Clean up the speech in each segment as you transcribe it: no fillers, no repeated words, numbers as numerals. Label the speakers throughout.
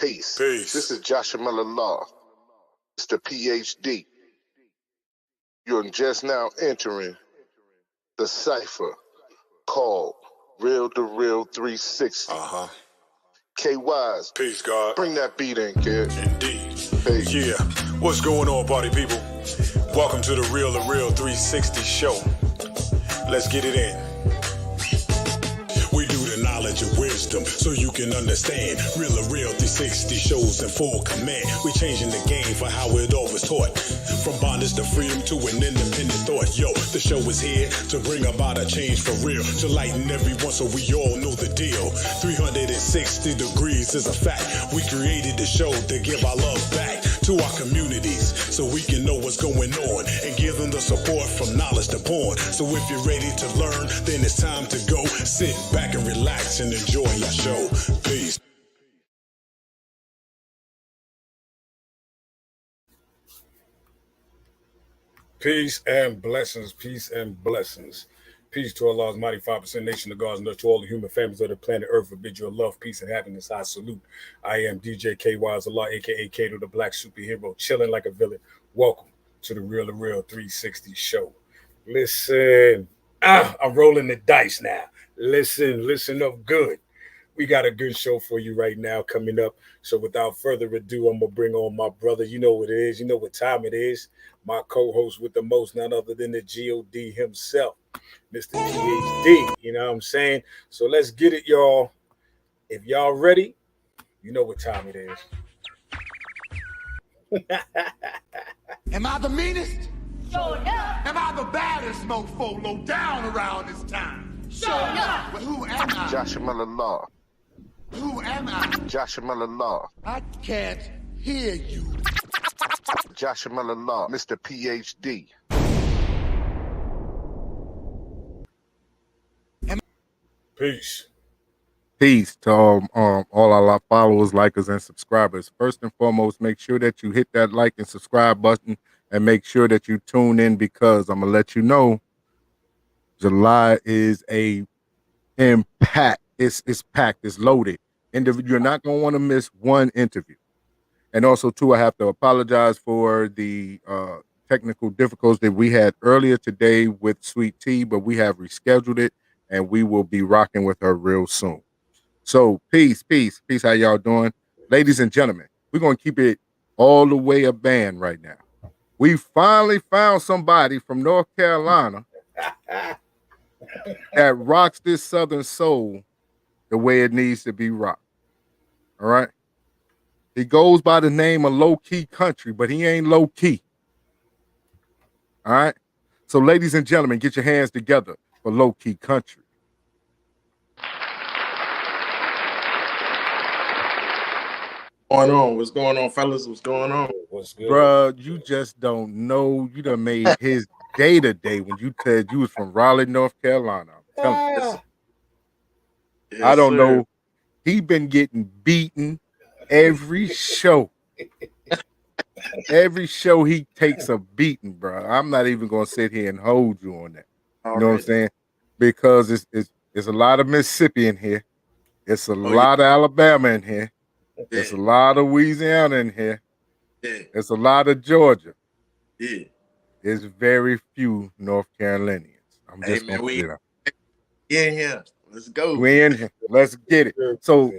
Speaker 1: Peace.
Speaker 2: Peace.
Speaker 1: This is Joshua Miller Law, Mr. PhD. You're just now entering the cipher called Real to Real 360. KY's.
Speaker 2: Peace, God.
Speaker 1: Bring that beat in, kid.
Speaker 2: Indeed.
Speaker 1: Peace.
Speaker 2: Yeah. What's going on, party people? Welcome to the Real to Real 360 show. Let's get it in. We do the knowledge of wisdom so you can understand. Real to Real 360 shows in full command. We changing the game for how it all was taught. From bondage to freedom to an independent thought. Yo, the show is here to bring about a change for real. To lighten everyone so we all know the deal. 360 degrees is a fact. We created the show to give our love back to our communities so we can know what's going on and give them the support from knowledge to porn. So if you're ready to learn, then it's time to go. Sit back and relax and enjoy your show. Peace. Peace and blessings. Peace and blessings. Peace to Allah's mighty 5% nation of God's and to all the human families of the planet Earth. Forbid your love, peace, and happiness. I salute. I am DJ KY's Allah, aka Kato, the black superhero, chilling like a villain. Welcome to the Real to Real 360 show. Listen, I'm rolling the dice now. Listen up good. We got a good show for you right now coming up. So without further ado, I'm going to bring on my brother. You know what it is. You know what time it is. My co-host with the most, none other than the G.O.D. himself, Mr. PhD. You know what I'm saying? So let's get it, y'all. If y'all ready, you know what time it is.
Speaker 3: Am I the meanest?
Speaker 4: Sure enough.
Speaker 3: Am I the baddest mofo low down around this time?
Speaker 4: Sure enough.
Speaker 3: But who am I?
Speaker 1: Joshua Miller Law.
Speaker 3: Who am I?
Speaker 1: Joshua Miller Law.
Speaker 3: I can't hear you.
Speaker 1: Joshua Miller Law, Mr. PhD.
Speaker 2: Peace.
Speaker 5: Peace to all our followers, likers, and subscribers. First and foremost, make sure that you hit that like and subscribe button and make sure that you tune in because I'm going to let you know July is a impact. It's packed. It's loaded. And you're not going to want to miss one interview. And also, too, I have to apologize for the technical difficulties that we had earlier today with Sweet Tea, but we have rescheduled it, and we will be rocking with her real soon. So, peace. How y'all doing? Ladies and gentlemen, we're going to keep it all the way a band right now. We finally found somebody from North Carolina that rocks this Southern soul the way it needs to be rocked. All right? He goes by the name of Lokey Country, but he ain't low key. All right? So, ladies and gentlemen, get your hands together for Lokey Country.
Speaker 6: What's going on, fellas? What's going on?
Speaker 2: What's good?
Speaker 5: Bruh, you just don't know. You done made his day today when you said you was from Raleigh, North Carolina. I'm telling you.
Speaker 6: Yes,
Speaker 5: I don't
Speaker 6: sir.
Speaker 5: know. He been getting beaten every show. Every show he takes a beating, bro. I'm not even gonna sit here and hold you on that. You know what I'm saying? Because it's a lot of Mississippi in here. It's a lot of Alabama in here. It's a lot of Louisiana in here.
Speaker 6: Yeah.
Speaker 5: It's a lot of Georgia.
Speaker 6: Yeah.
Speaker 5: There's very few North Carolinians. I'm just
Speaker 6: man,
Speaker 5: gonna
Speaker 6: we
Speaker 5: put it out.
Speaker 6: in here. Let's go.
Speaker 5: We in here. Let's get it. So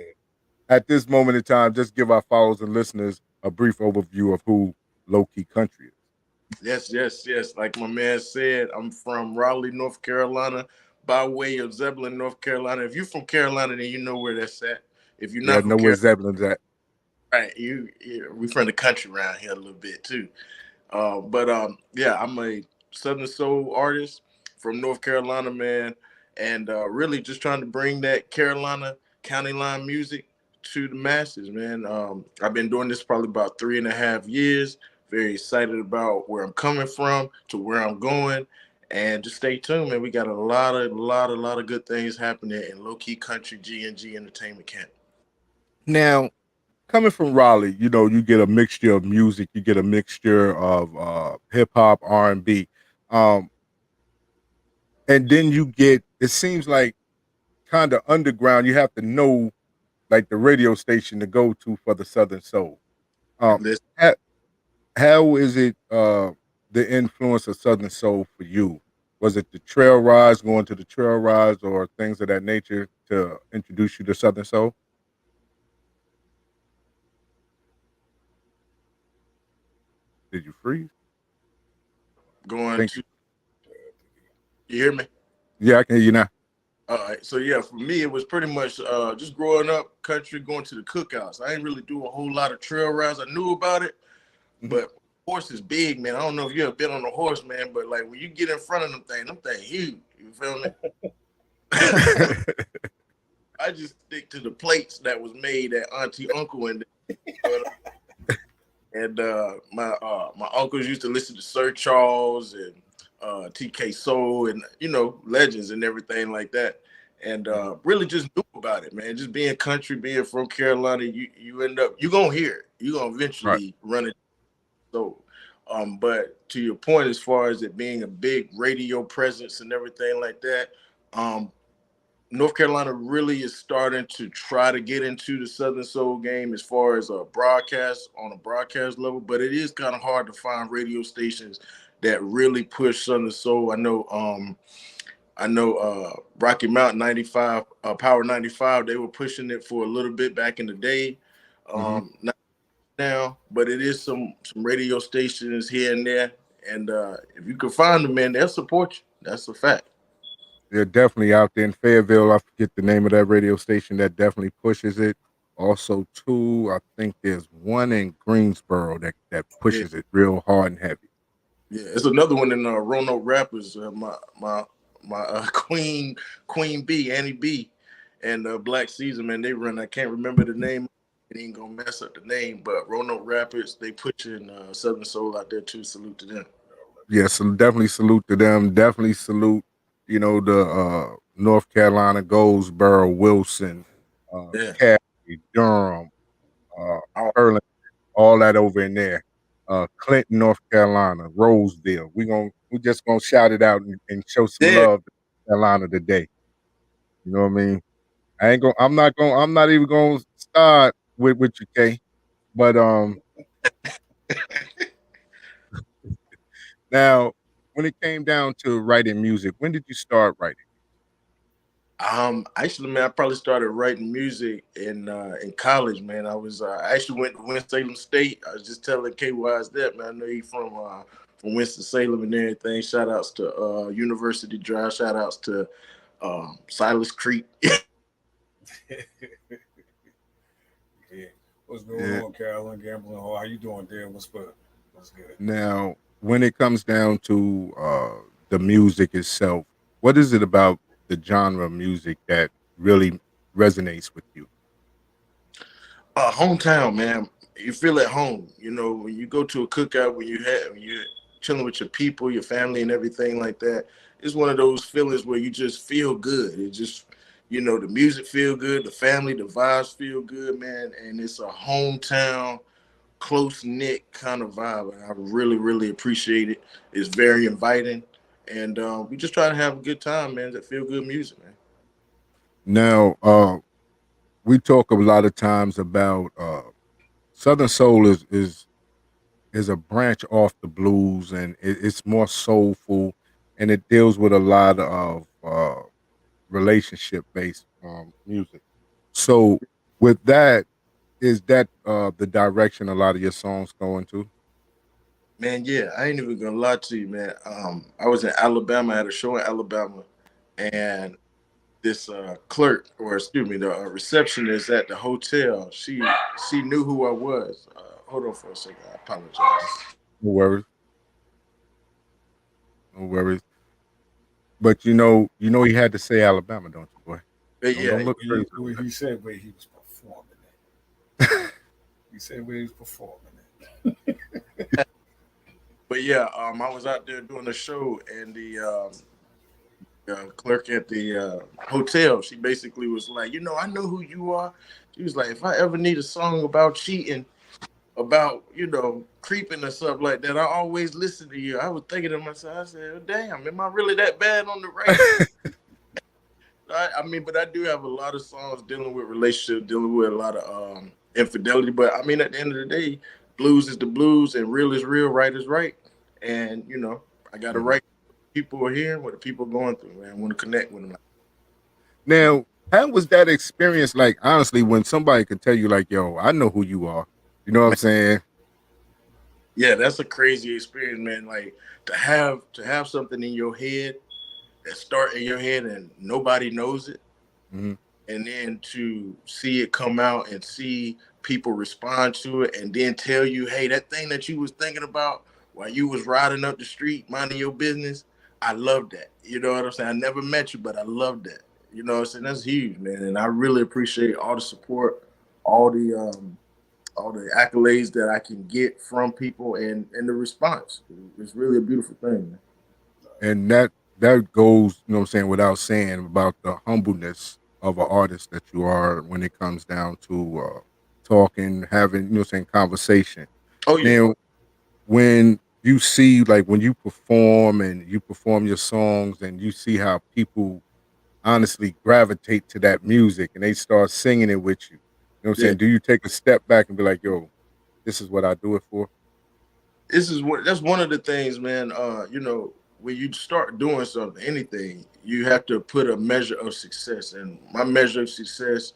Speaker 5: at this moment in time, just give our followers and listeners a brief overview of who Lokey Country is.
Speaker 6: Yes. Like my man said, I'm from Raleigh, North Carolina, by way of Zebulon, North Carolina. If you're from Carolina, then you know where that's at. If you're not
Speaker 5: from know where Zebulon's at.
Speaker 6: Right, we from the country around here a little bit too. But I'm a Southern Soul artist from North Carolina, man, and really just trying to bring that Carolina county line music to the masses, man. I've been doing this probably about 3.5 years. Very excited about where I'm coming from to where I'm going, and just stay tuned, man. We got a lot of good things happening in Lokey Country G&G Entertainment Camp.
Speaker 5: Now, coming from Raleigh, you know, you get a mixture of music, you get a mixture of hip hop, R&B. And then you get, it seems like kind of underground. You have to know like the radio station to go to for the Southern Soul. Um,
Speaker 6: Listen,
Speaker 5: ha- how is it the influence of Southern Soul for you? Was it the trail rides, going to the trail rides, or things of that nature to introduce you to Southern Soul? Did you freeze?
Speaker 6: going
Speaker 5: Think
Speaker 6: to you hear me?
Speaker 5: yeah, I can hear you now.
Speaker 6: All right. So yeah, for me, it was pretty much just growing up country, going to the cookouts. I didn't really do a whole lot of trail rides. I knew about it,
Speaker 5: Mhm.
Speaker 6: but horse is big, man. I don't know if you ever been on a horse, man, but like when you get in front of them things huge. You feel me? I just stick to the plates that was made at Auntie Uncle and my uncles used to listen to Sir Charles and TK Soul and legends and everything like that. And really just knew about it, man. Just being country, being from Carolina, you end up you gonna hear it. You gonna
Speaker 5: Right.
Speaker 6: eventually run it. So, but to your point, as far as it being a big radio presence and everything like that, um, North Carolina really is starting to try to get into the Southern Soul game as far as a broadcast on a broadcast level, but it is kind of hard to find radio stations that really push Southern Soul. I know Rocky Mountain 95, Power 95, they were pushing it for a little bit back in the day.
Speaker 5: Hmm.
Speaker 6: Not now, but it is some radio stations here and there. And if you can find them, man, they'll support you. That's a fact.
Speaker 5: They're definitely out there in Fayetteville. I forget the name of that radio station that definitely pushes it. Also, too, I think there's one in Greensboro that
Speaker 6: Yeah.
Speaker 5: pushes it real hard and heavy.
Speaker 6: Yeah, it's another one in Roanoke Rapids. My Queen B, Annie B, and Black Caesar, man, they run. I can't remember the name. It ain't gonna mess up the name, but Roanoke Rapids, they pushing Southern Soul out there too. Salute to them.
Speaker 5: Yeah, so definitely salute to them. Definitely salute, the North Carolina, Goldsboro, Wilson,
Speaker 6: Yeah.
Speaker 5: Cary, Durham, uh,
Speaker 6: Oh,
Speaker 5: Pearland, all that over in there. Clinton, North Carolina, Roseville. We just gonna shout it out and show some
Speaker 6: yeah.
Speaker 5: love to Carolina today. You know what I mean? I ain't going I'm not even gonna start with you, K. But now when it came down to writing music, when did you start writing?
Speaker 6: Actually, man, I probably started writing music in college, man. I actually went to Winston-Salem State. I was just telling KY's that, man. I know he from Winston-Salem and everything. Shout outs to University Drive. Shout outs to Silas Creek.
Speaker 7: Yeah. What's going
Speaker 5: Yeah.
Speaker 7: on, Carolyn Gambling Hall? How you doing, Dan? What's good? What's good?
Speaker 5: Now, when it comes down to the music itself, what is it about the genre of music that really resonates with you?
Speaker 6: Hometown, man. You feel at home. You know, when you go to a cookout, when you're chilling with your people, your family, and everything like that. It's one of those feelings where you just feel good. It just, the music feel good, the family, the vibes feel good, man. And it's a hometown, close knit kind of vibe, and I really, really appreciate it. It's very inviting, and we just try to have a good time, man. That feel good music, man.
Speaker 5: Now, we talk a lot of times about Southern Soul is a branch off the blues, and it's more soulful, and it deals with a lot of relationship based music. So, with that, is that the direction a lot of your songs go into?
Speaker 6: Man, yeah, I ain't even gonna lie to you, man. I was in Alabama, I had a show in Alabama, and this clerk, or excuse me, the receptionist at the hotel, she knew who I was. Hold on for a second, I apologize.
Speaker 5: No worries, no worries. But he had to say Alabama, don't you, boy?
Speaker 6: But
Speaker 5: Don't
Speaker 6: yeah,
Speaker 5: look crazy.
Speaker 7: He said where he was performing He said where he was performing
Speaker 6: but yeah, I was out there doing a show, and the clerk at the hotel, she basically was like, I know who you are. She was like, if I ever need a song about cheating, about creeping or something like that, I always listen to you. I was thinking to myself, I said, oh, damn, am I really that bad on the right? I mean, but I do have a lot of songs dealing with relationships, dealing with a lot of infidelity. But I mean, at the end of the day, blues is the blues, and real is real, right is right. And I got to
Speaker 5: Mhm.
Speaker 6: write what people are hearing, what the people are going through, man. I want to connect with them.
Speaker 5: Now, how was that experience like? Honestly, when somebody could tell you, like, "Yo, I know who you are," you know what I'm
Speaker 6: Man,
Speaker 5: saying?
Speaker 6: yeah, that's a crazy experience, man. Like to have something in your head that start in your head and nobody knows it,
Speaker 5: Mhm.
Speaker 6: and then to see it come out and see people respond to it and then tell you, hey, that thing that you was thinking about while you was riding up the street minding your business, I love that. You know what I'm saying? I never met you, but I love that. You know what I'm saying? That's huge, man. And I really appreciate all the support, all the all the accolades that I can get from people and the response. It's really a beautiful thing, man.
Speaker 5: And that goes, you know what I'm saying, without saying about the humbleness of an artist that you are when it comes down to talking, having, you know what I'm saying, conversation.
Speaker 6: Oh yeah.
Speaker 5: Now, when you see, like, when you perform and you perform your songs and you see how people honestly gravitate to that music and they start singing it with you, you know what I'm
Speaker 6: Yeah.
Speaker 5: saying? Do you take a step back and be like, yo, this is what I do it for?
Speaker 6: That's one of the things, man. When you start doing something, anything, you have to put a measure of success. And my measure of success,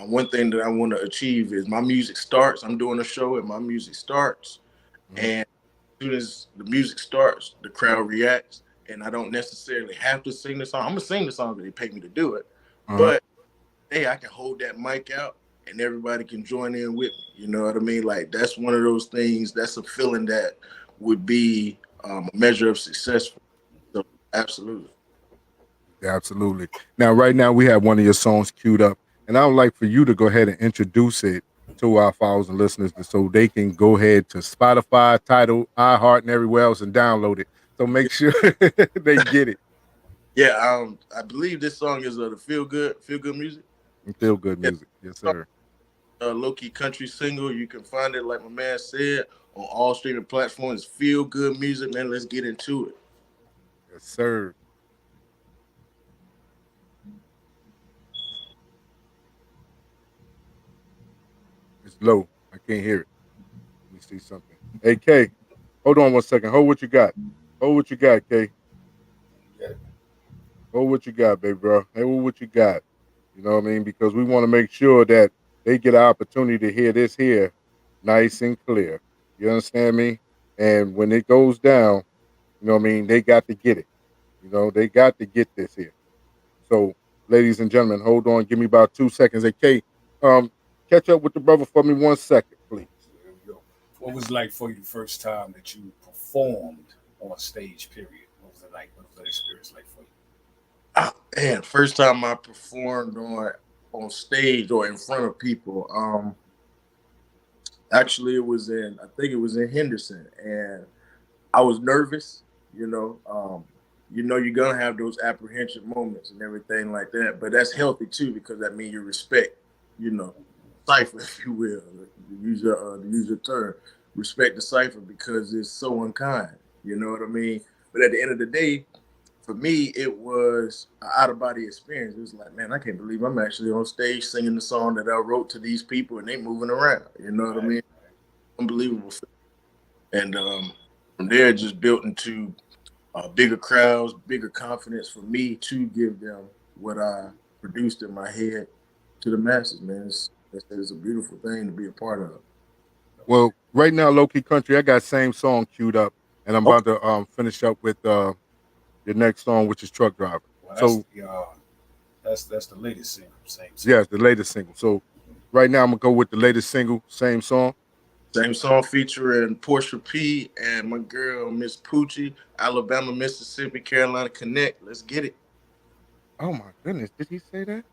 Speaker 6: one thing that I want to achieve is my music starts. I'm doing a show, and my music starts,
Speaker 5: Mhm.
Speaker 6: and as soon as the music starts, the crowd reacts, and I don't necessarily have to sing the song. I'm gonna sing the song that they pay me to do it,
Speaker 5: Uh-huh.
Speaker 6: but hey, I can hold that mic out and everybody can join in with me. You know what I mean? Like that's one of those things. That's a feeling that would be a measure of success. So absolutely.
Speaker 5: Yeah, absolutely. Now, right now, we have one of your songs queued up, and I would like for you to go ahead and introduce it to our followers and listeners so they can go ahead to Spotify, Tidal, iHeart, and everywhere else and download it. So make sure they get it
Speaker 6: Yeah, I believe this song is the feel good music.
Speaker 5: and feel good
Speaker 6: Yeah,
Speaker 5: music. Yes, sir.
Speaker 6: Lokey country single. You can find it, like my man said, on all streaming platforms. Feel good music, man. Let's get into it.
Speaker 5: Yes, sir. It's low. I can't hear it. Let me see something. Hey, K, hold on one second. Hold what you got. Hold what you got, K.
Speaker 7: Yeah.
Speaker 5: Hold what you got, baby bro. Hold what you got. You know what I mean? Because we want to make sure that they get an opportunity to hear this here nice and clear. You understand me? And when it goes down, you know what I mean, they got to get it. You know, they got to get this here. So, ladies and gentlemen, hold on. Give me about 2 seconds. Hey, Kate, um, catch up with the brother for me 1 second, please.
Speaker 7: There we go. What was it like for you the first time that you performed on stage? Period. What was it like? What was that experience like for you?
Speaker 6: Man, first time I performed on stage or in front of people. Actually, I think it was in Henderson, and I was nervous. You're gonna have those apprehension moments and everything like that, but that's healthy too because that means you respect, you know, cipher, if you will, to use your term, respect the cipher because it's so unkind. You know what I mean? But at the end of the day, for me, it was an out of body experience. It was like, man, I can't believe I'm actually on stage singing the song that I wrote to these people and they moving around. You know what I
Speaker 7: Right.
Speaker 6: mean? Unbelievable. And from there, it just built into bigger crowds, bigger confidence for me to give them what I produced in my head to the masses, man. It's a beautiful thing to be a part of.
Speaker 5: Well, right now, Lokey Country, I got same song queued up, and I'm
Speaker 6: Okay.
Speaker 5: about to finish up with your next song, which is Truck Driver.
Speaker 7: Well,
Speaker 5: So,
Speaker 7: that's the latest single. Same
Speaker 5: yeah,
Speaker 7: song.
Speaker 5: it's the latest single. So, right now, I'm going to go with the latest single, same song.
Speaker 6: Same song featuring Portia P and my girl Miss Poochie, Alabama, Mississippi, Carolina Connect. Let's get it.
Speaker 5: Oh, my goodness. Did he say that?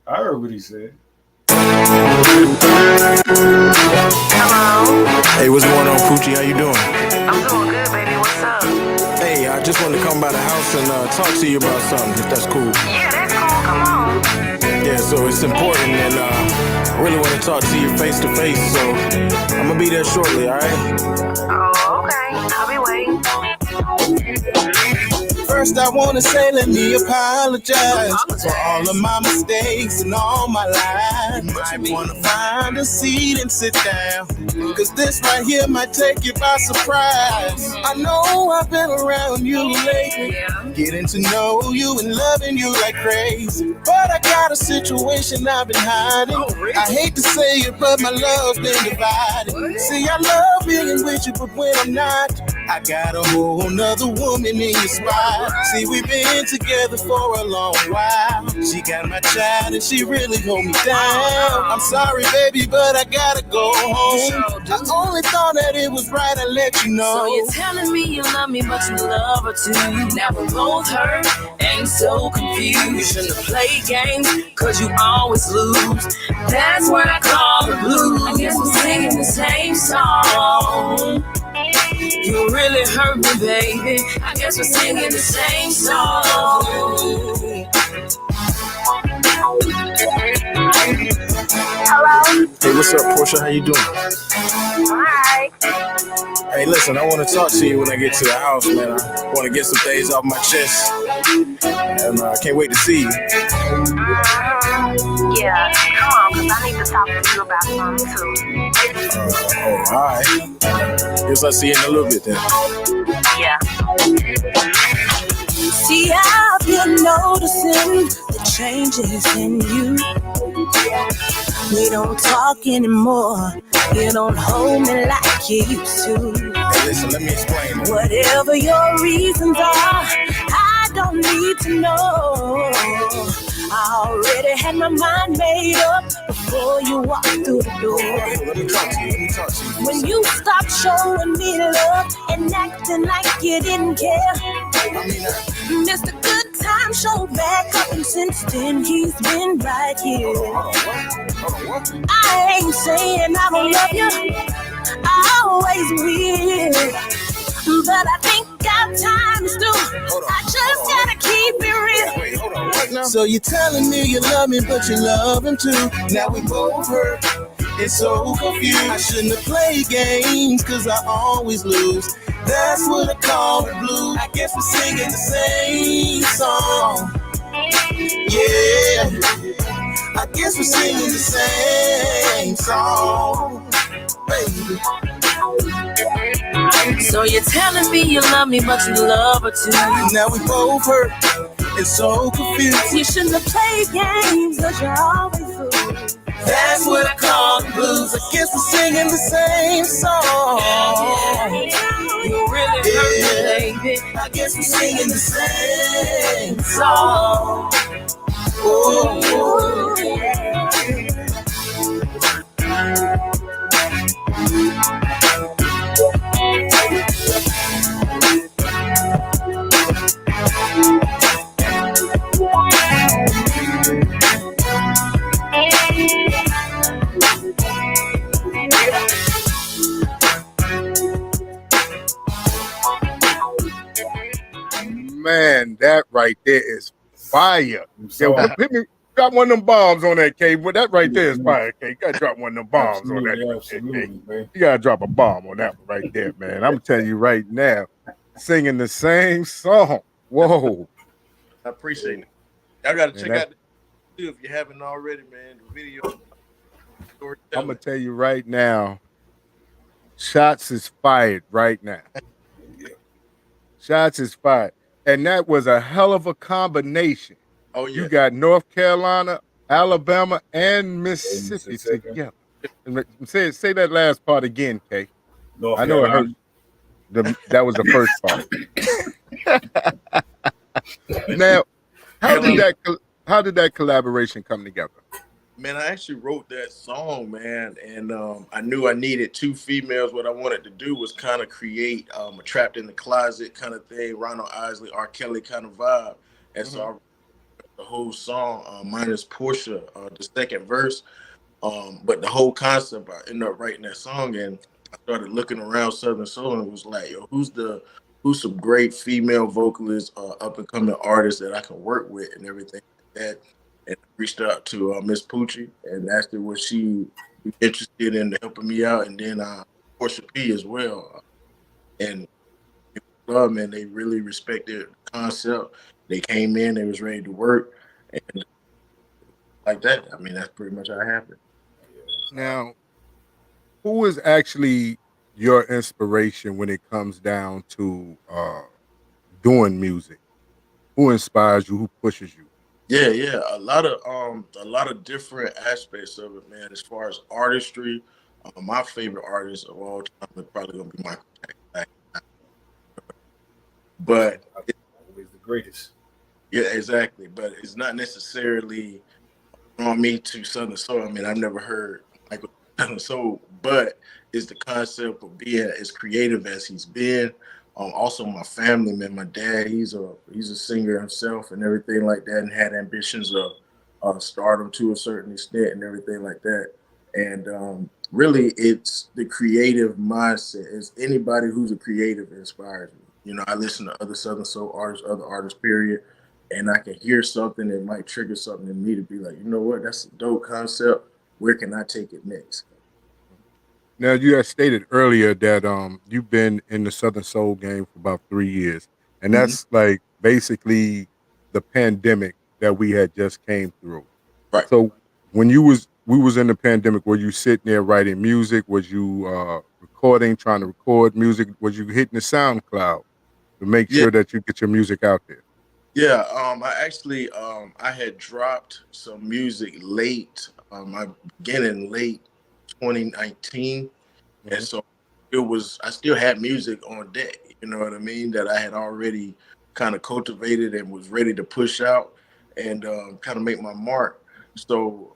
Speaker 7: I heard what he said.
Speaker 8: Hey, what's going on, Poochie? How you doing?
Speaker 4: I'm doing good, baby. What's up?
Speaker 8: Hey, I just wanted to come by the house and talk to you about something, if that's cool.
Speaker 4: Yeah, that's cool. Come on.
Speaker 8: Yeah, so it's important, and I really want to talk to you face to face, so I'm gonna be there shortly, all right?
Speaker 4: Oh, okay. I'll be waiting.
Speaker 8: First, I wanna say, let me apologize for all of my mistakes and all my lies. You might wanna find a seat and sit down, cause this right here might take you by surprise. I know I've been around you lately, getting to know you and loving you like crazy. But I got a situation I've been hiding. I hate to say it, but my love's been divided. See, I love being with you, but when I'm not, I got a whole nother woman in your spot. See, we've been together for a long while. She got my child and she really hold me down. I'm sorry, baby, but I gotta go home. I only thought that it was right, I let you know.
Speaker 4: So you're telling me you love me, but you love her too. Now we're both hurt, ain't so confused. You shouldn't have played games, cause you always lose. That's what I call the blues. I guess we're singing the same song. You really hurt me, baby. I guess we're singing the same song.
Speaker 9: Hello?
Speaker 8: Hey, what's up, Portia? How you doing?
Speaker 9: Hi.
Speaker 8: Hey, listen, I want to talk to you when I get to the house, man. I want to get some things off my chest, and I can't wait to see you.
Speaker 9: Yeah, come on, because I need to talk to you about something too.
Speaker 8: All right. Guess I'll see you in a little bit then.
Speaker 9: Yeah.
Speaker 4: See, I've been noticing the changes in you. We don't talk anymore. You don't hold me like you used to.
Speaker 8: Hey, listen, let me explain it.
Speaker 4: Whatever your reasons are, I don't need to know. I already had my mind made up before you walked through the door.
Speaker 8: Let me talk to you.
Speaker 4: When you stopped showing me love and acting like you didn't care, Mr. Good Time showed back up, and since then he's been right here. I ain't saying I don't love you, I always will, but I think our time is through. I just gotta keep it real.
Speaker 8: Wait, hold on. What now? So you're telling me you love me, but you love him too. Now we both hurt. It's so confused. I shouldn't have played games, cause I always lose. That's what I call the blues. I guess we're singing the same song. Yeah, I guess we're singing the same song, baby.
Speaker 4: So you're telling me you love me, but you love her too.
Speaker 8: Now we both hurt. It's so confused.
Speaker 4: You shouldn't have played games, cause you always lose.
Speaker 8: That's what I call the blues. I guess we're singing the same song.
Speaker 4: You really hurt me, baby.
Speaker 8: I guess we're singing the same song. Oh,
Speaker 5: Man, that right there is fire.
Speaker 7: So,
Speaker 5: Yo, hit me, drop one of them bombs on that, K. But that right there is fire, K. You gotta drop one of them bombs on that.
Speaker 7: absolutely, man.
Speaker 5: You gotta drop a bomb on that one right there, man. I'm telling you right now, singing the same song. Whoa.
Speaker 6: I appreciate it. Y'all got to check
Speaker 5: that-
Speaker 6: out the too if you haven't already, man. The video.
Speaker 5: I'm gonna tell you right now, shots is fired right now. Shots is fired. And that was a hell of a combination.
Speaker 6: Oh yeah.
Speaker 5: You got North Carolina, Alabama, and Mississippi together. And say that last part again, Kay. I know it hurt. That was the first part. Now, how did that collaboration come together?
Speaker 6: Man, I actually wrote that song, man, and I knew I needed two females. What I wanted to do was kind of create a trapped in the closet kind of thing, Ronald Isley, R. Kelly kind of vibe. And so I wrote the whole song, minus Portia, the second verse. But the whole concept, I ended up writing that song, and I started looking around Southern Soul and was like, yo, who's some great female vocalists, up and coming artists that I can work with and everything like that. And I reached out to Miss Poochie and asked her was she interested in helping me out, and then Portia P as well. And it was Love, man, they really respected the concept. They came in, they was ready to work, and like that. I mean, that's pretty much how it happened.
Speaker 5: Now, who is actually your inspiration when it comes down to doing music? Who inspires you? Who pushes you?
Speaker 6: Yeah, a lot of different aspects of it, man. As far as artistry, my favorite artist of all time is probably gonna be Michael Jackson. But
Speaker 7: Always the greatest.
Speaker 6: yeah, exactly. But it's not necessarily on me to Southern Soul. I mean, I've never heard Michael Southern Soul, but it's the concept of being as creative as he's been. Also, my family, man, my dad, he's a singer himself and everything like that, and had ambitions of stardom to a certain extent and everything like that. And really, it's the creative mindset. It's anybody who's a creative inspires me. You know, I listen to other Southern Soul artists, other artists, period, and I can hear something that might trigger something in me to be like, you know what, that's a dope concept. Where can I take it next?
Speaker 5: Now, you had stated earlier that you've been in the Southern Soul game for about 3 years, and
Speaker 6: Mm-hmm.
Speaker 5: that's like basically the pandemic that we had just came through.
Speaker 6: Right.
Speaker 5: So when we was in the pandemic, were you sitting there writing music? Was you recording, trying to record music? Was you hitting the SoundCloud to make
Speaker 6: Yeah,
Speaker 5: sure that you get your music out there?
Speaker 6: yeah. I actually I had dropped some music late. I began in late 2019, and
Speaker 5: Mhm.
Speaker 6: so it was. I still had music on deck. You know what I mean? That I had already kind of cultivated and was ready to push out and kind of make my mark. So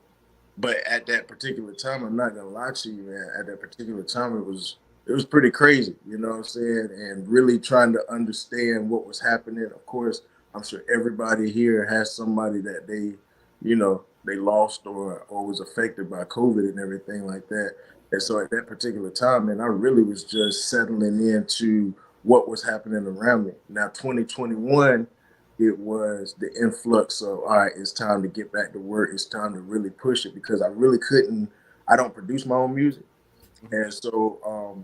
Speaker 6: but at that particular time, I'm not gonna lie to you, man. At that particular time, it was pretty crazy, you know what I'm saying? And really trying to understand what was happening. Of course, I'm sure everybody here has somebody that they lost or was affected by COVID and everything like that. And so at that particular time, man, I really was just settling into what was happening around me. Now, 2021, it was the influx of, all right, it's time to get back to work. It's time to really push it because I really couldn't. I don't produce my own music, and so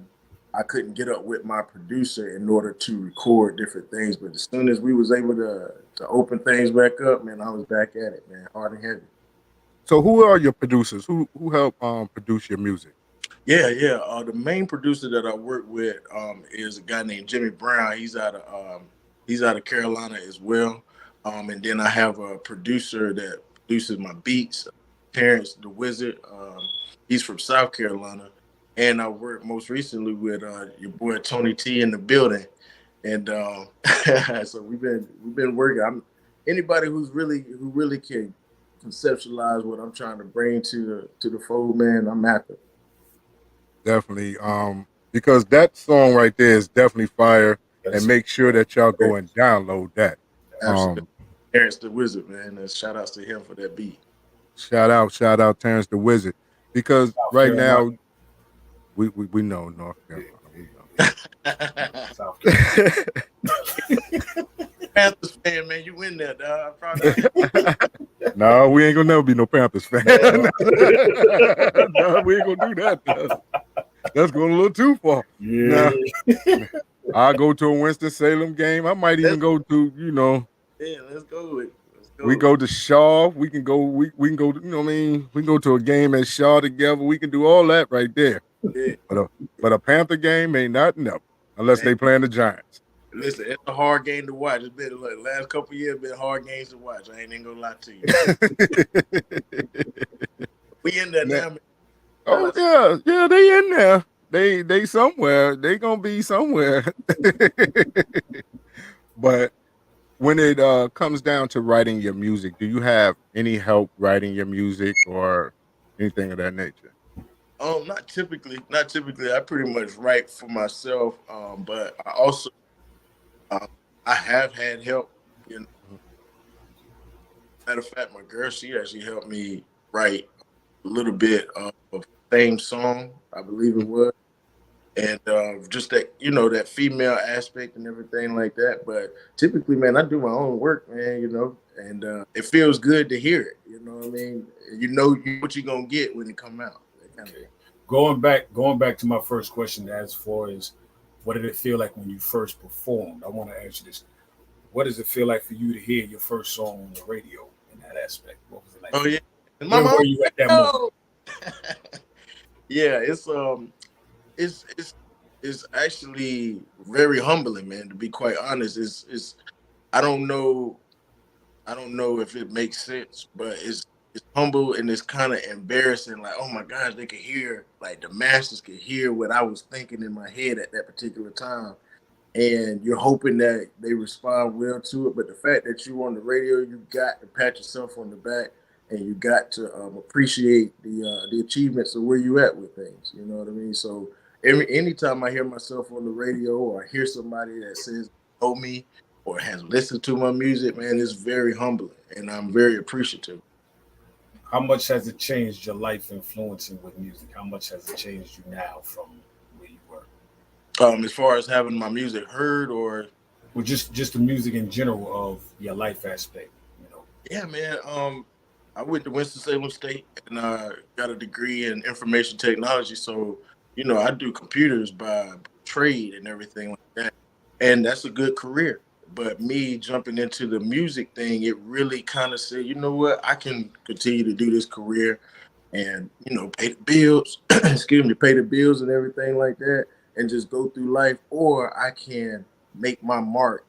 Speaker 6: I couldn't get up with my producer in order to record different things. But as soon as we was able to open things back up, man, I was back at it, man, hard and heavy.
Speaker 5: So who are your producers? Who help produce your music?
Speaker 6: Yeah. The main producer that I work with is a guy named Jimmy Brown. He's out of Carolina as well. And then I have a producer that produces my beats, Terrence the Wizard. He's from South Carolina, and I worked most recently with your boy Tony T in the building. And so we've been working. Anybody who really can conceptualize what I'm trying to bring to the fold, man. I'm after.
Speaker 5: Definitely. Because that song right there is definitely fire. And
Speaker 6: That's
Speaker 5: make sure that y'all go and download that.
Speaker 6: absolutely. Terrence the Wizard, man. And shout outs to him for that beat.
Speaker 5: Shout out Terrence the Wizard. Because
Speaker 7: South
Speaker 5: right
Speaker 7: Carolina.
Speaker 5: now we know North Carolina. We
Speaker 7: South
Speaker 5: know.
Speaker 6: Panthers fan, man. You win that, dog. Probably.
Speaker 5: No, we ain't gonna never be no Panthers fan. No, we ain't gonna do that. That's going a little too far.
Speaker 7: Yeah.
Speaker 5: Now, I'll go to a Winston-Salem game. I might even go to,
Speaker 6: Yeah, let's go with it.
Speaker 5: we go to Shaw. We can go, we can go, you know what I mean? We can go to a game at Shaw together. We can do all that right there.
Speaker 6: Yeah.
Speaker 5: But a Panther game ain't nothing up unless they playing the Giants.
Speaker 6: Listen, it's a hard game to watch. It's been like last couple of years been hard games to watch. I ain't even gonna lie to you. We in there now, man.
Speaker 5: Oh yeah, they in there. They somewhere. They gonna be somewhere. But when it comes down to writing your music, do you have any help writing your music or anything of that nature?
Speaker 6: Not typically. Not typically. I pretty much write for myself. But I also I have had help. You know, matter of fact, my girl, she actually helped me write a little bit of Same Song, I believe it was. And just that, that female aspect and everything like that. But typically, man, I do my own work, man, and it feels good to hear it. You know what I mean? You know what you're going to get when it come out. That kind of thing.
Speaker 7: Going back to my first question as far as what did it feel like when you first performed? I want to ask you this. What does it feel like for you to hear your first song on the radio in that aspect? What was it like?
Speaker 6: Oh yeah. And
Speaker 7: Where were you at that moment?
Speaker 6: Yeah, it's actually very humbling, man, to be quite honest. It's I don't know if it makes sense, but it's humble and it's kind of embarrassing. Like, oh my gosh, they could hear, like the masters could hear what I was thinking in my head at that particular time. And you're hoping that they respond well to it. But the fact that you on the radio, you got to pat yourself on the back, and you got to appreciate the achievements of where you at with things. You know what I mean? So anytime I hear myself on the radio or I hear somebody that says know me or has listened to my music, man, it's very humbling, and I'm very appreciative.
Speaker 7: How much has it changed your life influencing with music? How much has it changed you now from where you were?
Speaker 6: As far as having my music heard, or
Speaker 7: well, just the music in general of your life aspect, you know.
Speaker 6: Yeah, man. I went to Winston-Salem State and got a degree in information technology. So, you know, I do computers by trade and everything like that, and that's a good career. But me jumping into the music thing, it really kind of said, you know what, I can continue to do this career and, you know, pay the bills, pay the bills and everything like that, and just go through life, or I can make my mark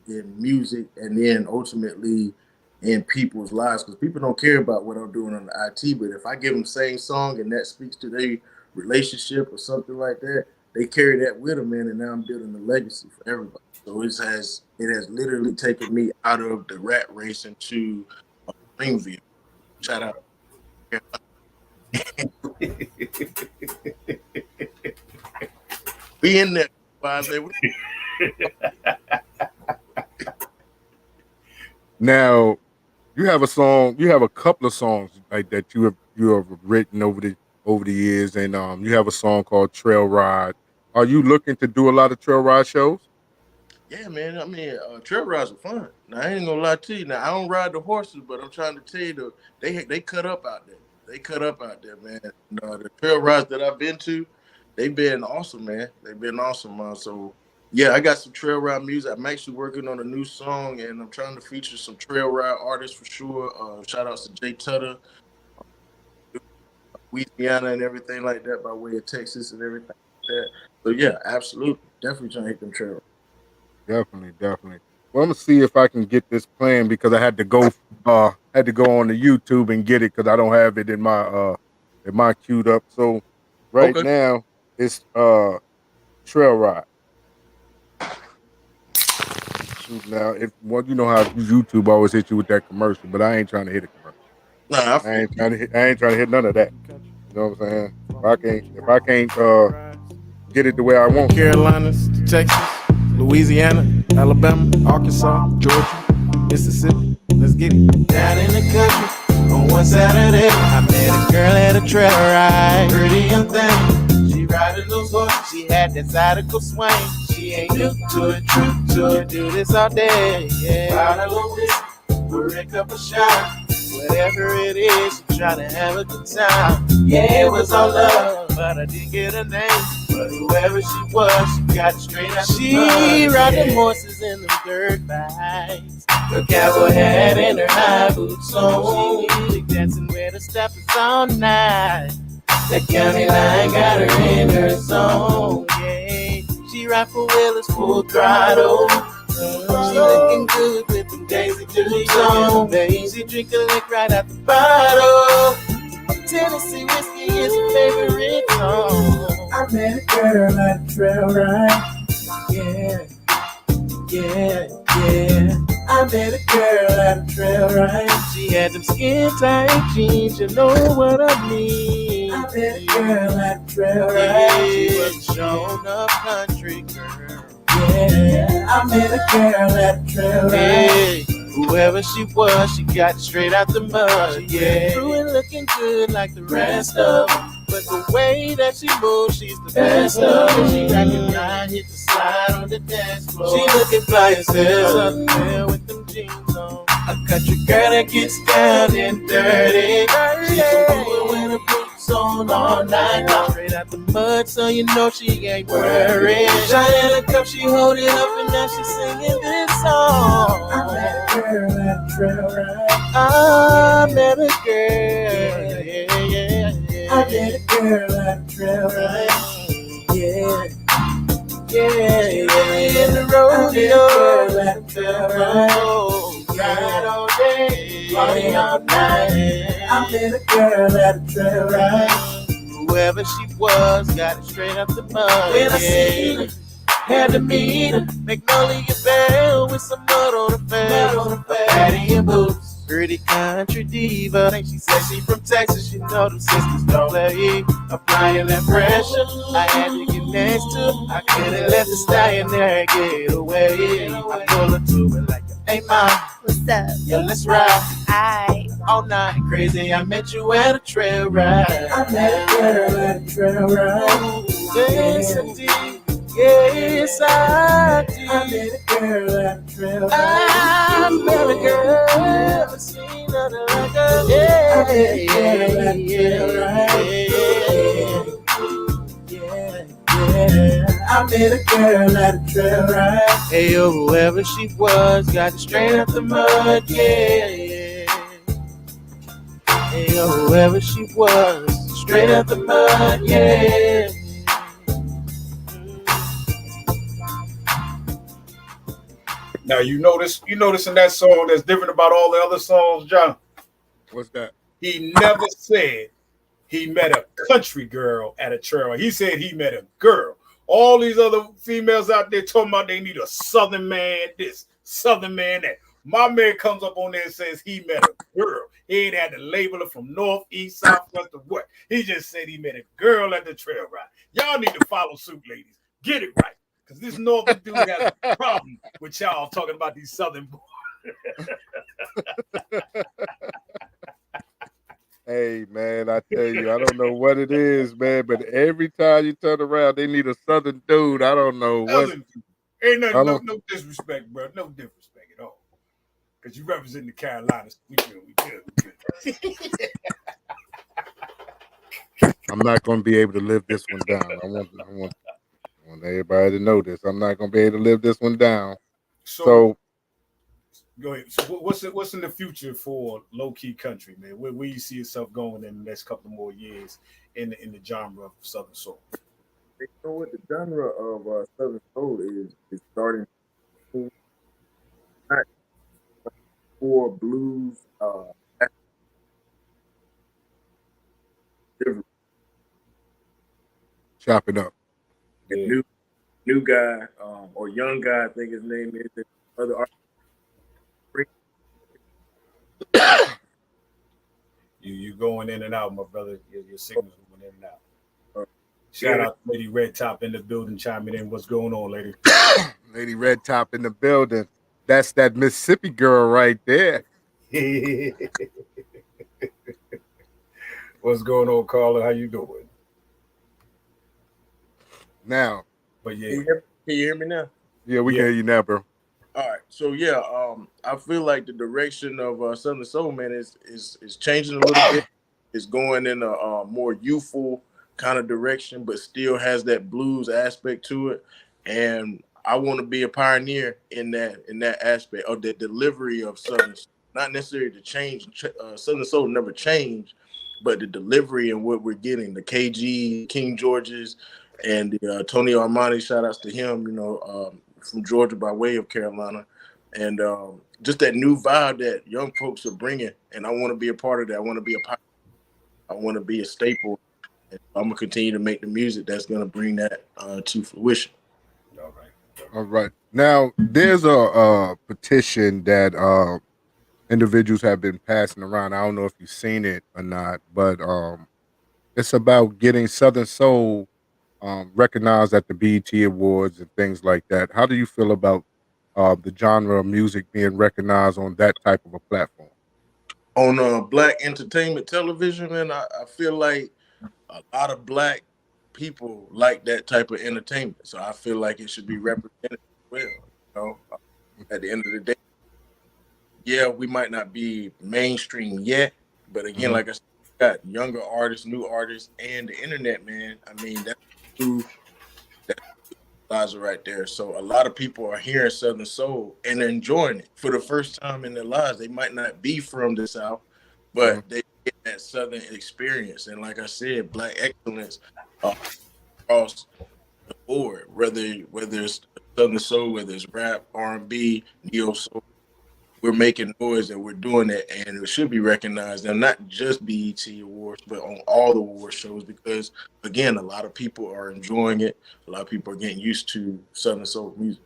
Speaker 6: in music and then ultimately in people's lives, because people don't care about what I'm doing on the IT, but if I give them the same song and that speaks to their relationship or something like that, they carry that with them, man, and now I'm building a legacy for everybody. So it has literally taken me out of the rat race into a dream view. Shout out. We in there, baby.
Speaker 5: Now, you have a couple of songs like that you have written over the years, and you have a song called Trail Ride. Are you looking to do a lot of trail ride shows?
Speaker 6: Yeah, man. I mean, trail rides are fun. Now, I ain't gonna lie to you. Now, I don't ride the horses, but I'm trying to tell you, they cut up out there. They cut up out there, man. The trail rides that I've been to, they've been awesome, man. They've been awesome, man. So, yeah, I got some trail ride music. I'm actually working on a new song, and I'm trying to feature some trail ride artists for sure. Shout outs to Jay Tutter, Louisiana, and everything like that, by way of Texas and everything like that. So, yeah, absolutely. Definitely trying to hit them trail rides.
Speaker 5: Definitely. Well, I'm gonna see if I can get this playing because I had to go on the YouTube and get it because I don't have it in my queued up. So right now it's Trail Ride. Shoot, now if you know how YouTube always hit you with that commercial, but I ain't trying to hit a commercial.
Speaker 6: Nah,
Speaker 5: I ain't trying to hit none of that. You know what I'm saying? If I can't get it the way I want.
Speaker 8: Carolinas, Texas, Louisiana, Alabama, Arkansas, Georgia, Mississippi. Let's get it. Down in the country, on one Saturday, I met a girl at a trail ride. Pretty young thing, she riding those horses. She had that zydeco swing. She ain't new to it, true to it. Do this all day, yeah. Ride a little bit, pour a cup of shot. Whatever it is, she trying to have a good time. Yeah, it was all love, but I didn't get her name. But whoever she was, she got it straight out the She riding horses in them dirt bikes. Her cowboy hat and her high boots on. She music dancing with her steppers all night. The county line got her in her zone. Yeah, she ride for wheelers full throttle. She looking good with them Daisy Dukes on. She drink a lick right out the bottle. Tennessee whiskey is her favorite song. I met a girl at a trail ride. Yeah. I met a girl at a trail ride. She had them skin tight jeans, you know what I mean. I met a girl at a trail ride. She was a shown up country girl. Yeah, I met a girl at a trail ride. Hey, whoever she was, she got straight out the mud. Yeah, through and looking good like the rest of them. But the way that she moves, she's the best of them. She rockin' line, hit the slide on the dance floor. She looking fly as hell up there with them jeans on. A country girl that gets down and dirty. She's a woman with her boots on all night long. straight out the mud, so you know she ain't worried. China cup, she hold it up, and now she singing this song. I met a girl at a trail ride. I met a girl, yeah. I met a girl at a trail ride. Yeah. In the rodeo, at a trail ride. Ride all day, party all night. I met a girl at a trail ride. Whoever she was, got it straight up the mud. When I seen her, had to meet her. Magnolia Bell with some mud on her face. Patty and boots. Pretty country diva. Think she said she from Texas. You know them sisters don't play. Applying that pressure, I had to get next to her. I couldn't let the stallion there get away. I pull her to it like, hey mom,
Speaker 9: What's up?
Speaker 8: yo, let's ride.
Speaker 9: Alright.
Speaker 8: All night crazy, I met you at a trail ride. I met a girl at a trail ride. Yes, I did. Yes, I did. I met a girl at a trail ride. I met a girl, never seen nothing like her. Yeah, I met a girl at a trail ride. Hey, yo, whoever she was, got it straight out the mud, yeah. Hey, yo, whoever she was, straight out the mud, yeah.
Speaker 7: Now you notice in that song that's different about all the other songs, John.
Speaker 5: What's that?
Speaker 7: He never said he met a country girl at a trail. He said he met a girl. All these other females out there talking about they need a southern man this, southern man that. My man comes up on there and says he met a girl. He ain't had to label it from north, east, south, west, or what. He just said he met a girl at the trail ride. Y'all need to follow suit, ladies. Get it right. Because this northern dude has a problem with y'all talking about these southern boys.
Speaker 5: Hey, man, I tell you, I don't know what it is, man, but every time you turn around, they need a southern dude. I don't know what.
Speaker 7: Ain't nothing, no disrespect, bro. No disrespect at all. Because you represent the Carolinas. We good.
Speaker 5: I'm not going to be able to live this one down. I want everybody to know this. I'm not going to be able to live this one down. So
Speaker 7: go ahead. So what's in the future for low-key country, man? Where you see yourself going in the next couple more years in the genre of Southern Soul?
Speaker 6: You know what the genre of Southern Soul is starting to not for blues.
Speaker 5: Chop it up.
Speaker 6: The new guy or young guy, I think his name is. The other artist.
Speaker 7: You going in and out, my brother. Your signal's going in and out. Shout out to Lady Red Top in the building, chiming in. What's going on, lady?
Speaker 5: Lady Red Top in the building. That's that Mississippi girl right there.
Speaker 7: What's going on, Carla? How you doing?
Speaker 5: Now,
Speaker 7: but yeah,
Speaker 6: can you hear me now?
Speaker 5: Yeah, we can hear you now, bro.
Speaker 6: All right, so yeah, I feel like the direction of Southern Soul, man, is changing a little bit. It's going in a more youthful kind of direction, but still has that blues aspect to it. And I want to be a pioneer in that aspect of the delivery of Southern Soul. Not necessarily to change. Southern Soul never changed, but the delivery and what we're getting, the KG, King George's, and the Tony Armani, shout outs to him, from Georgia by way of Carolina. And just that new vibe that young folks are bringing. And I want to be a part of that. I want to be a pioneer. I want to be a staple. And I'm going to continue to make the music that's going to bring that to fruition.
Speaker 5: All right. Now, there's a petition that individuals have been passing around. I don't know if you've seen it or not, but it's about getting Southern Soul recognized at the BET Awards and things like that. How do you feel about the genre of music being recognized on that type of a platform?
Speaker 6: On Black entertainment television, man, I feel like a lot of Black people like that type of entertainment. So I feel like it should be represented well. At the end of the day, yeah, we might not be mainstream yet, but again, like I said, we got younger artists, new artists, and the internet, man. I mean, that's true. That's Liza right there. So a lot of people are hearing Southern Soul and they're enjoying it for the first time in their lives. They might not be from the South,
Speaker 5: Mhm.
Speaker 6: but they get that Southern experience. And like I said, Black excellence across the board, whether it's Southern Soul, whether it's rap, R&B, neo soul. We're making noise and we're doing it, and it should be recognized. And not just BET Awards, but on all the award shows, because again, a lot of people are enjoying it. A lot of people are getting used to Southern Soul music.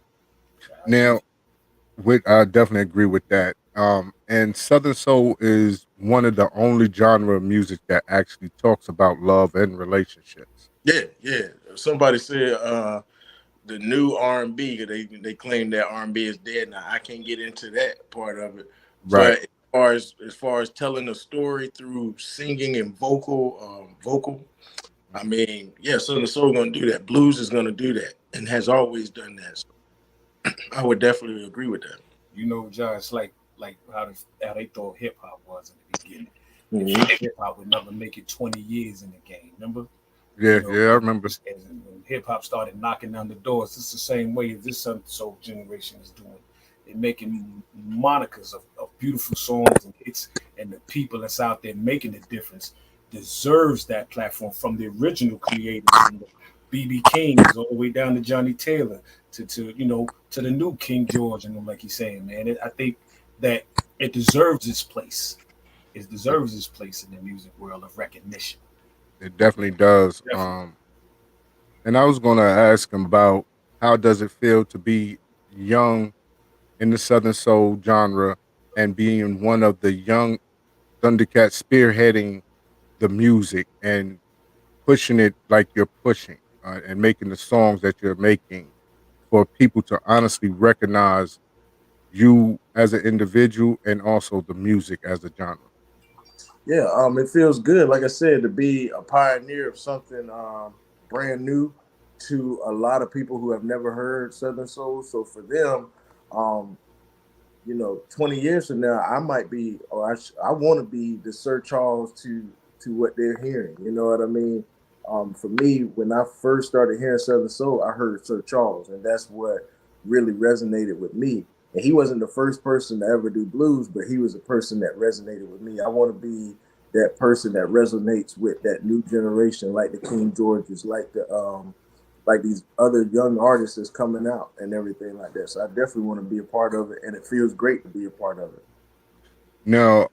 Speaker 5: Now, I definitely agree with that. And Southern Soul is one of the only genre of music that actually talks about love and relationships.
Speaker 6: Yeah, yeah. Somebody said the new R&B. They claim that R&B is dead now. I can't get into that part of it,
Speaker 5: Right.
Speaker 6: but as far as telling a story through singing and vocal. I mean, yeah, Southern Soul gonna do that. Blues is gonna do that, and has always done that. So I would definitely agree with that.
Speaker 7: You know, Josh, like how they thought hip hop was in the beginning.
Speaker 6: Mhm.
Speaker 7: Hip hop would never make it 20 years in the game. Remember?
Speaker 5: Yeah,
Speaker 7: You know,
Speaker 5: yeah, I remember.
Speaker 7: when hip hop started knocking down the doors, it's the same way as this soul generation is doing. They're making monikers of beautiful songs and hits, and the people that's out there making the difference deserves that platform, from the original creators, from the BB Kings all the way down to Johnny Taylor to the new King George, and like he's saying, man, I think that it deserves its place. It deserves its place in the music world of recognition.
Speaker 5: It definitely does.
Speaker 7: Definitely.
Speaker 5: And I was going to ask him about how does it feel to be young in the Southern Soul genre and being one of the young Thundercats spearheading the music and pushing it like you're pushing and making the songs that you're making for people to honestly recognize you as an individual and also the music as a genre.
Speaker 6: Yeah, it feels good, like I said, to be a pioneer of something brand new to a lot of people who have never heard Southern Soul. So for them, um, 20 years from now, I might be, or I want to be the Sir Charles to what they're hearing. You know what I mean? For me, when I first started hearing Southern Soul, I heard Sir Charles, and that's what really resonated with me. And he wasn't the first person to ever do blues, but he was a person that resonated with me. I want to be that person that resonates with that new generation, like the King Georges, like these other young artists that's coming out and everything like that. So I definitely want to be a part of it, and it feels great to be a part of it.
Speaker 5: Now,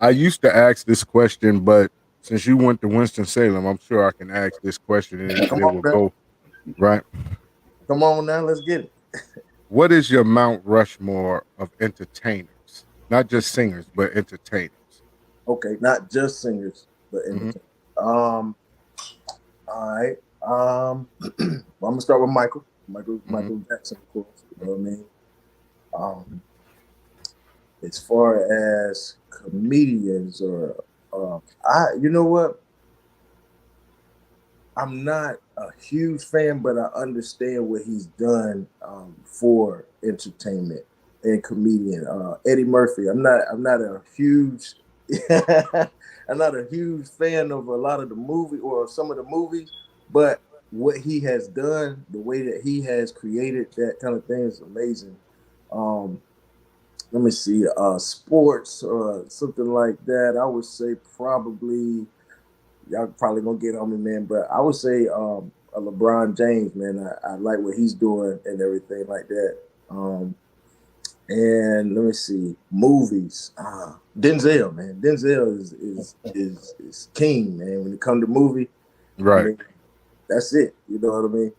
Speaker 5: I used to ask this question, but since you went to Winston Salem, I'm sure I can ask this question and
Speaker 6: Come
Speaker 5: it
Speaker 6: on,
Speaker 5: will
Speaker 6: now.
Speaker 5: go right.
Speaker 6: Come on now, let's get it.
Speaker 5: What is your Mount Rushmore of entertainers? Not just singers, but entertainers.
Speaker 6: Okay, not just singers, but
Speaker 5: Hmm.
Speaker 6: entertainers. All right. I'm gonna start with
Speaker 5: Hmm.
Speaker 6: Michael Jackson, of course. You know what I mean? Um, as far as comedians or you know what? I'm not a huge fan, but I understand what he's done for entertainment and comedian. Eddie Murphy. I'm not a huge I'm not a huge fan of a lot of the movie or some of the movies, but what he has done, the way that he has created that kind of thing is amazing. Um, Let me see, sports or something like that. I would say probably y'all probably gonna get on me, man. But I would say a LeBron James, man. I like what he's doing and everything like that. And let me see, movies. Denzel, man. Denzel is king, man. When it comes to movie, I
Speaker 5: Right.
Speaker 6: mean, that's it. You know what I mean?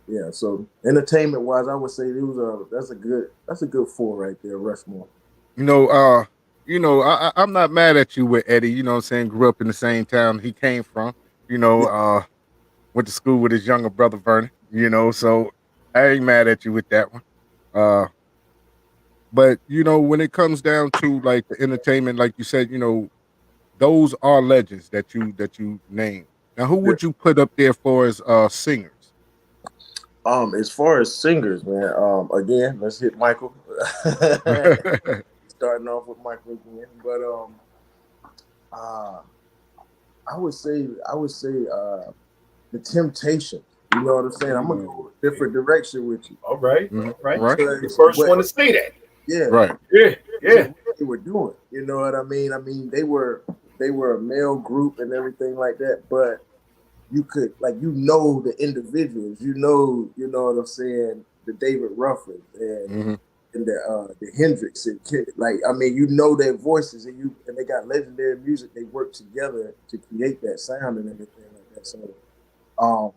Speaker 6: Yeah. So entertainment wise, I would say it was that's a good four right there, Rushmore.
Speaker 5: You know, I'm not mad at you with Eddie. You know what I'm saying? Grew up in the same town he came from. You know,
Speaker 6: Yeah,
Speaker 5: went to school with his younger brother Vernon. You know, so I ain't mad at you with that one. Uh, but when it comes down to like the entertainment, like you said, those are legends that you name. Now, who
Speaker 6: yeah.
Speaker 5: would you put up there for as singers?
Speaker 6: As far as singers, man, again, let's hit Michael. Starting off with Michael again, but uh, I would say the Temptation. You know what I'm saying? I'm gonna go a different direction with you.
Speaker 7: All right,
Speaker 5: Mhm.
Speaker 7: all right.
Speaker 5: Right.
Speaker 7: The
Speaker 6: Because
Speaker 7: first one to say that.
Speaker 6: yeah,
Speaker 5: Right.
Speaker 7: Yeah, yeah.
Speaker 6: what they were doing. You know what I mean? I mean they were a male group and everything like that, but you could like the individuals, you know what I'm saying, the David Ruffin
Speaker 5: Hmm.
Speaker 6: and the Hendrix and like I mean their voices and they got legendary music. They work together to create that sound and everything like that. So um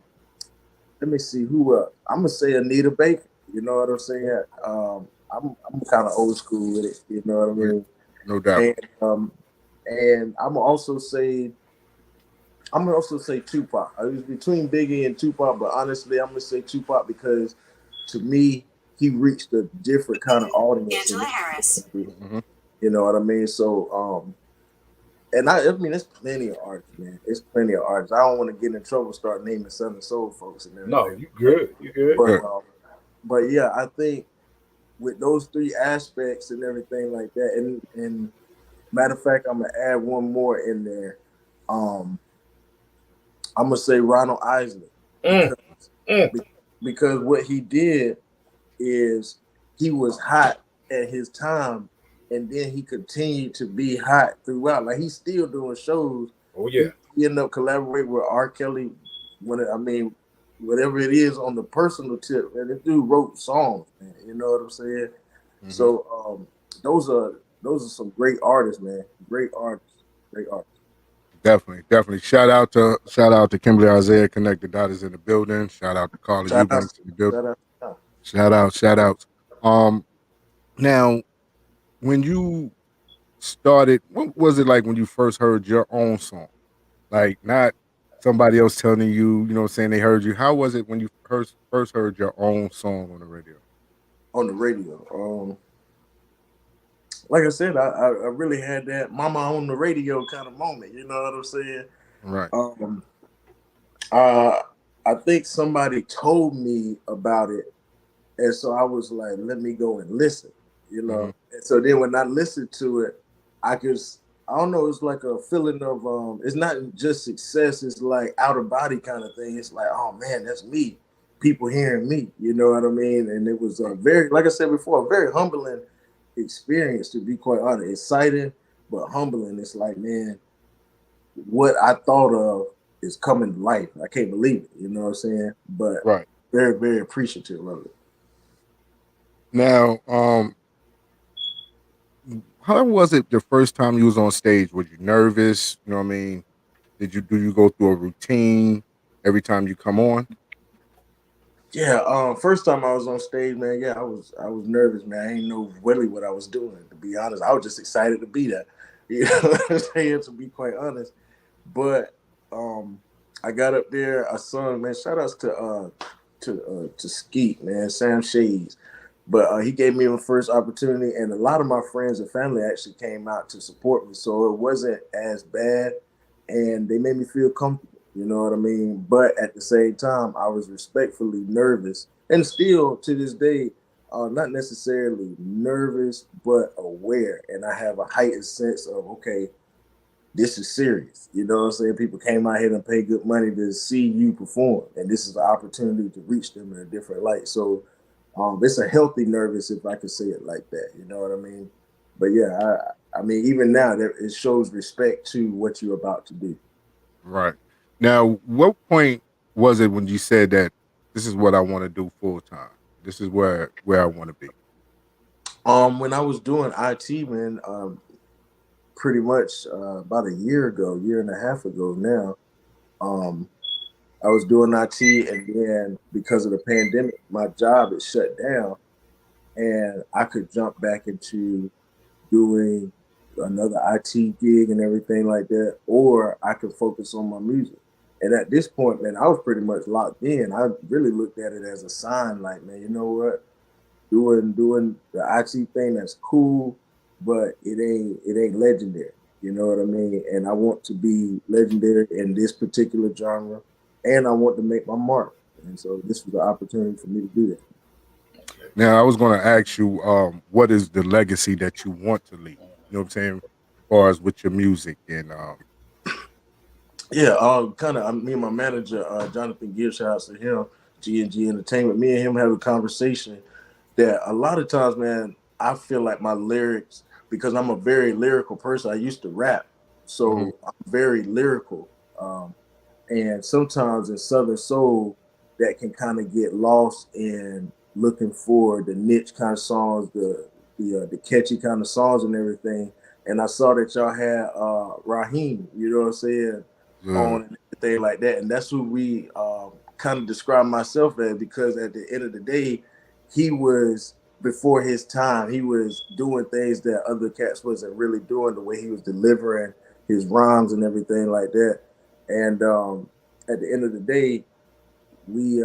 Speaker 6: let me see who I'm gonna say Anita Baker. You know what I'm saying? I'm kind of old school with it. You know what I mean?
Speaker 5: No doubt.
Speaker 6: And I'm gonna also say Tupac. I was between Biggie and Tupac, but honestly, I'm gonna say Tupac because to me, he reached a different kind of audience.
Speaker 4: Angela Harris.
Speaker 5: Hmm.
Speaker 6: You know what I mean? So, and I mean, there's plenty of artists, man. There's plenty of artists. I don't want to get in trouble, start naming Southern Soul folks and
Speaker 7: No,
Speaker 6: everything.
Speaker 7: you good. You good.
Speaker 6: But,
Speaker 5: Good.
Speaker 6: yeah, I think with those three aspects and everything like that, and matter of fact, I'm gonna add one more in there. Um, I'm gonna say Ronald Isley
Speaker 7: Mm,
Speaker 6: because
Speaker 7: mm.
Speaker 6: because what he did is he was hot at his time, and then he continued to be hot throughout. Like he's still doing shows.
Speaker 7: Oh
Speaker 6: He,
Speaker 7: yeah.
Speaker 6: he ended up collaborating with R. Kelly. Whatever it is on the personal tip, and this dude wrote songs, man. You know what I'm saying?
Speaker 5: Hmm.
Speaker 6: So those are some great artists, man. Great artists, great artists.
Speaker 5: Definitely, definitely. Shout out to Kimberly Isaiah, Connected Daughters in the building. Shout out to Carla
Speaker 6: Shout out,
Speaker 5: Eubanks in the building.
Speaker 6: shout out.
Speaker 5: Shout out. Um, now when you started, what was it like when you first heard your own song? Like not somebody else telling you, you know what I'm saying, they heard you. How was it when you first heard your own song on the radio?
Speaker 6: On the radio. Like I said, I really had that mama on the radio kind of moment. You know what I'm saying?
Speaker 5: Right.
Speaker 6: Um, uh, I think somebody told me about it, and so I was like, let me go and listen. You
Speaker 5: Hmm.
Speaker 6: know, and so then when I listened to it, I could, I don't know, it's like a feeling of it's not just success, it's like out of body kind of thing. It's like, oh man, that's me. People hearing me, you know what I mean? And it was a very, like I said before, a very humbling experience to be quite honest. Exciting, but humbling. It's like, man, what I thought of is coming to life. I can't believe it, you know what I'm saying? But
Speaker 5: Right.
Speaker 6: very, very appreciative of it.
Speaker 5: Now, how was it the first time you was on stage? Was you nervous? You know what I mean? Do you go through a routine every time you come on?
Speaker 6: Yeah, first time I was on stage, man. Yeah, I was nervous, man. I didn't know really what I was doing. To be honest, I was just excited to be there. You know what I'm saying? To be quite honest, but I got up there. I sung, man. Shout outs to Skeet, man, Sam Shades. But he gave me my first opportunity, and a lot of my friends and family actually came out to support me. So it wasn't as bad, and they made me feel comfortable. You know what I mean? But at the same time, I was respectfully nervous, and still to this day, not necessarily nervous, but aware. And I have a heightened sense of, okay, this is serious. You know what I'm saying? People came out here and paid good money to see you perform, and this is an opportunity to reach them in a different light. So it's a healthy nervous, if I could say it like that. You know what I mean? But yeah, I mean, even now, it shows respect to what you're about to do.
Speaker 5: Right. Now, what point was it when you said that this is what I want to do full time? This is where I want to be.
Speaker 6: When I was doing IT, man, pretty much about a year ago, year and a half ago now, um, I was doing IT, and then because of the pandemic, my job is shut down, and I could jump back into doing another IT gig and everything like that, or I could focus on my music. And at this point, man, I was pretty much locked in. I really looked at it as a sign, like, man, you know what? Doing the IT thing, that's cool, but it ain't legendary. You know what I mean? And I want to be legendary in this particular genre, and I want to make my mark. And so this was the opportunity for me to do that.
Speaker 5: Now, I was going to ask you, what is the legacy that you want to leave? You know what I'm saying? As far as with your music and
Speaker 6: Yeah, kind of. Me and my manager, Jonathan Gibbs, shout out to him, G&G Entertainment. Me and him have a conversation that a lot of times, man, I feel like my lyrics, because I'm a very lyrical person. I used to rap,
Speaker 5: Mhm.
Speaker 6: so I'm very lyrical. Um, and sometimes in Southern Soul, that can kind of get lost in looking for the niche kind of songs, the catchy kind of songs and everything. And I saw that y'all had Raheem, you know what I'm saying,
Speaker 5: Good.
Speaker 6: on and everything like that. And that's who we kind of describe myself as, because at the end of the day, he was before his time. He was doing things that other cats wasn't really doing, the way he was delivering his rhymes and everything like that. And at the end of the day, we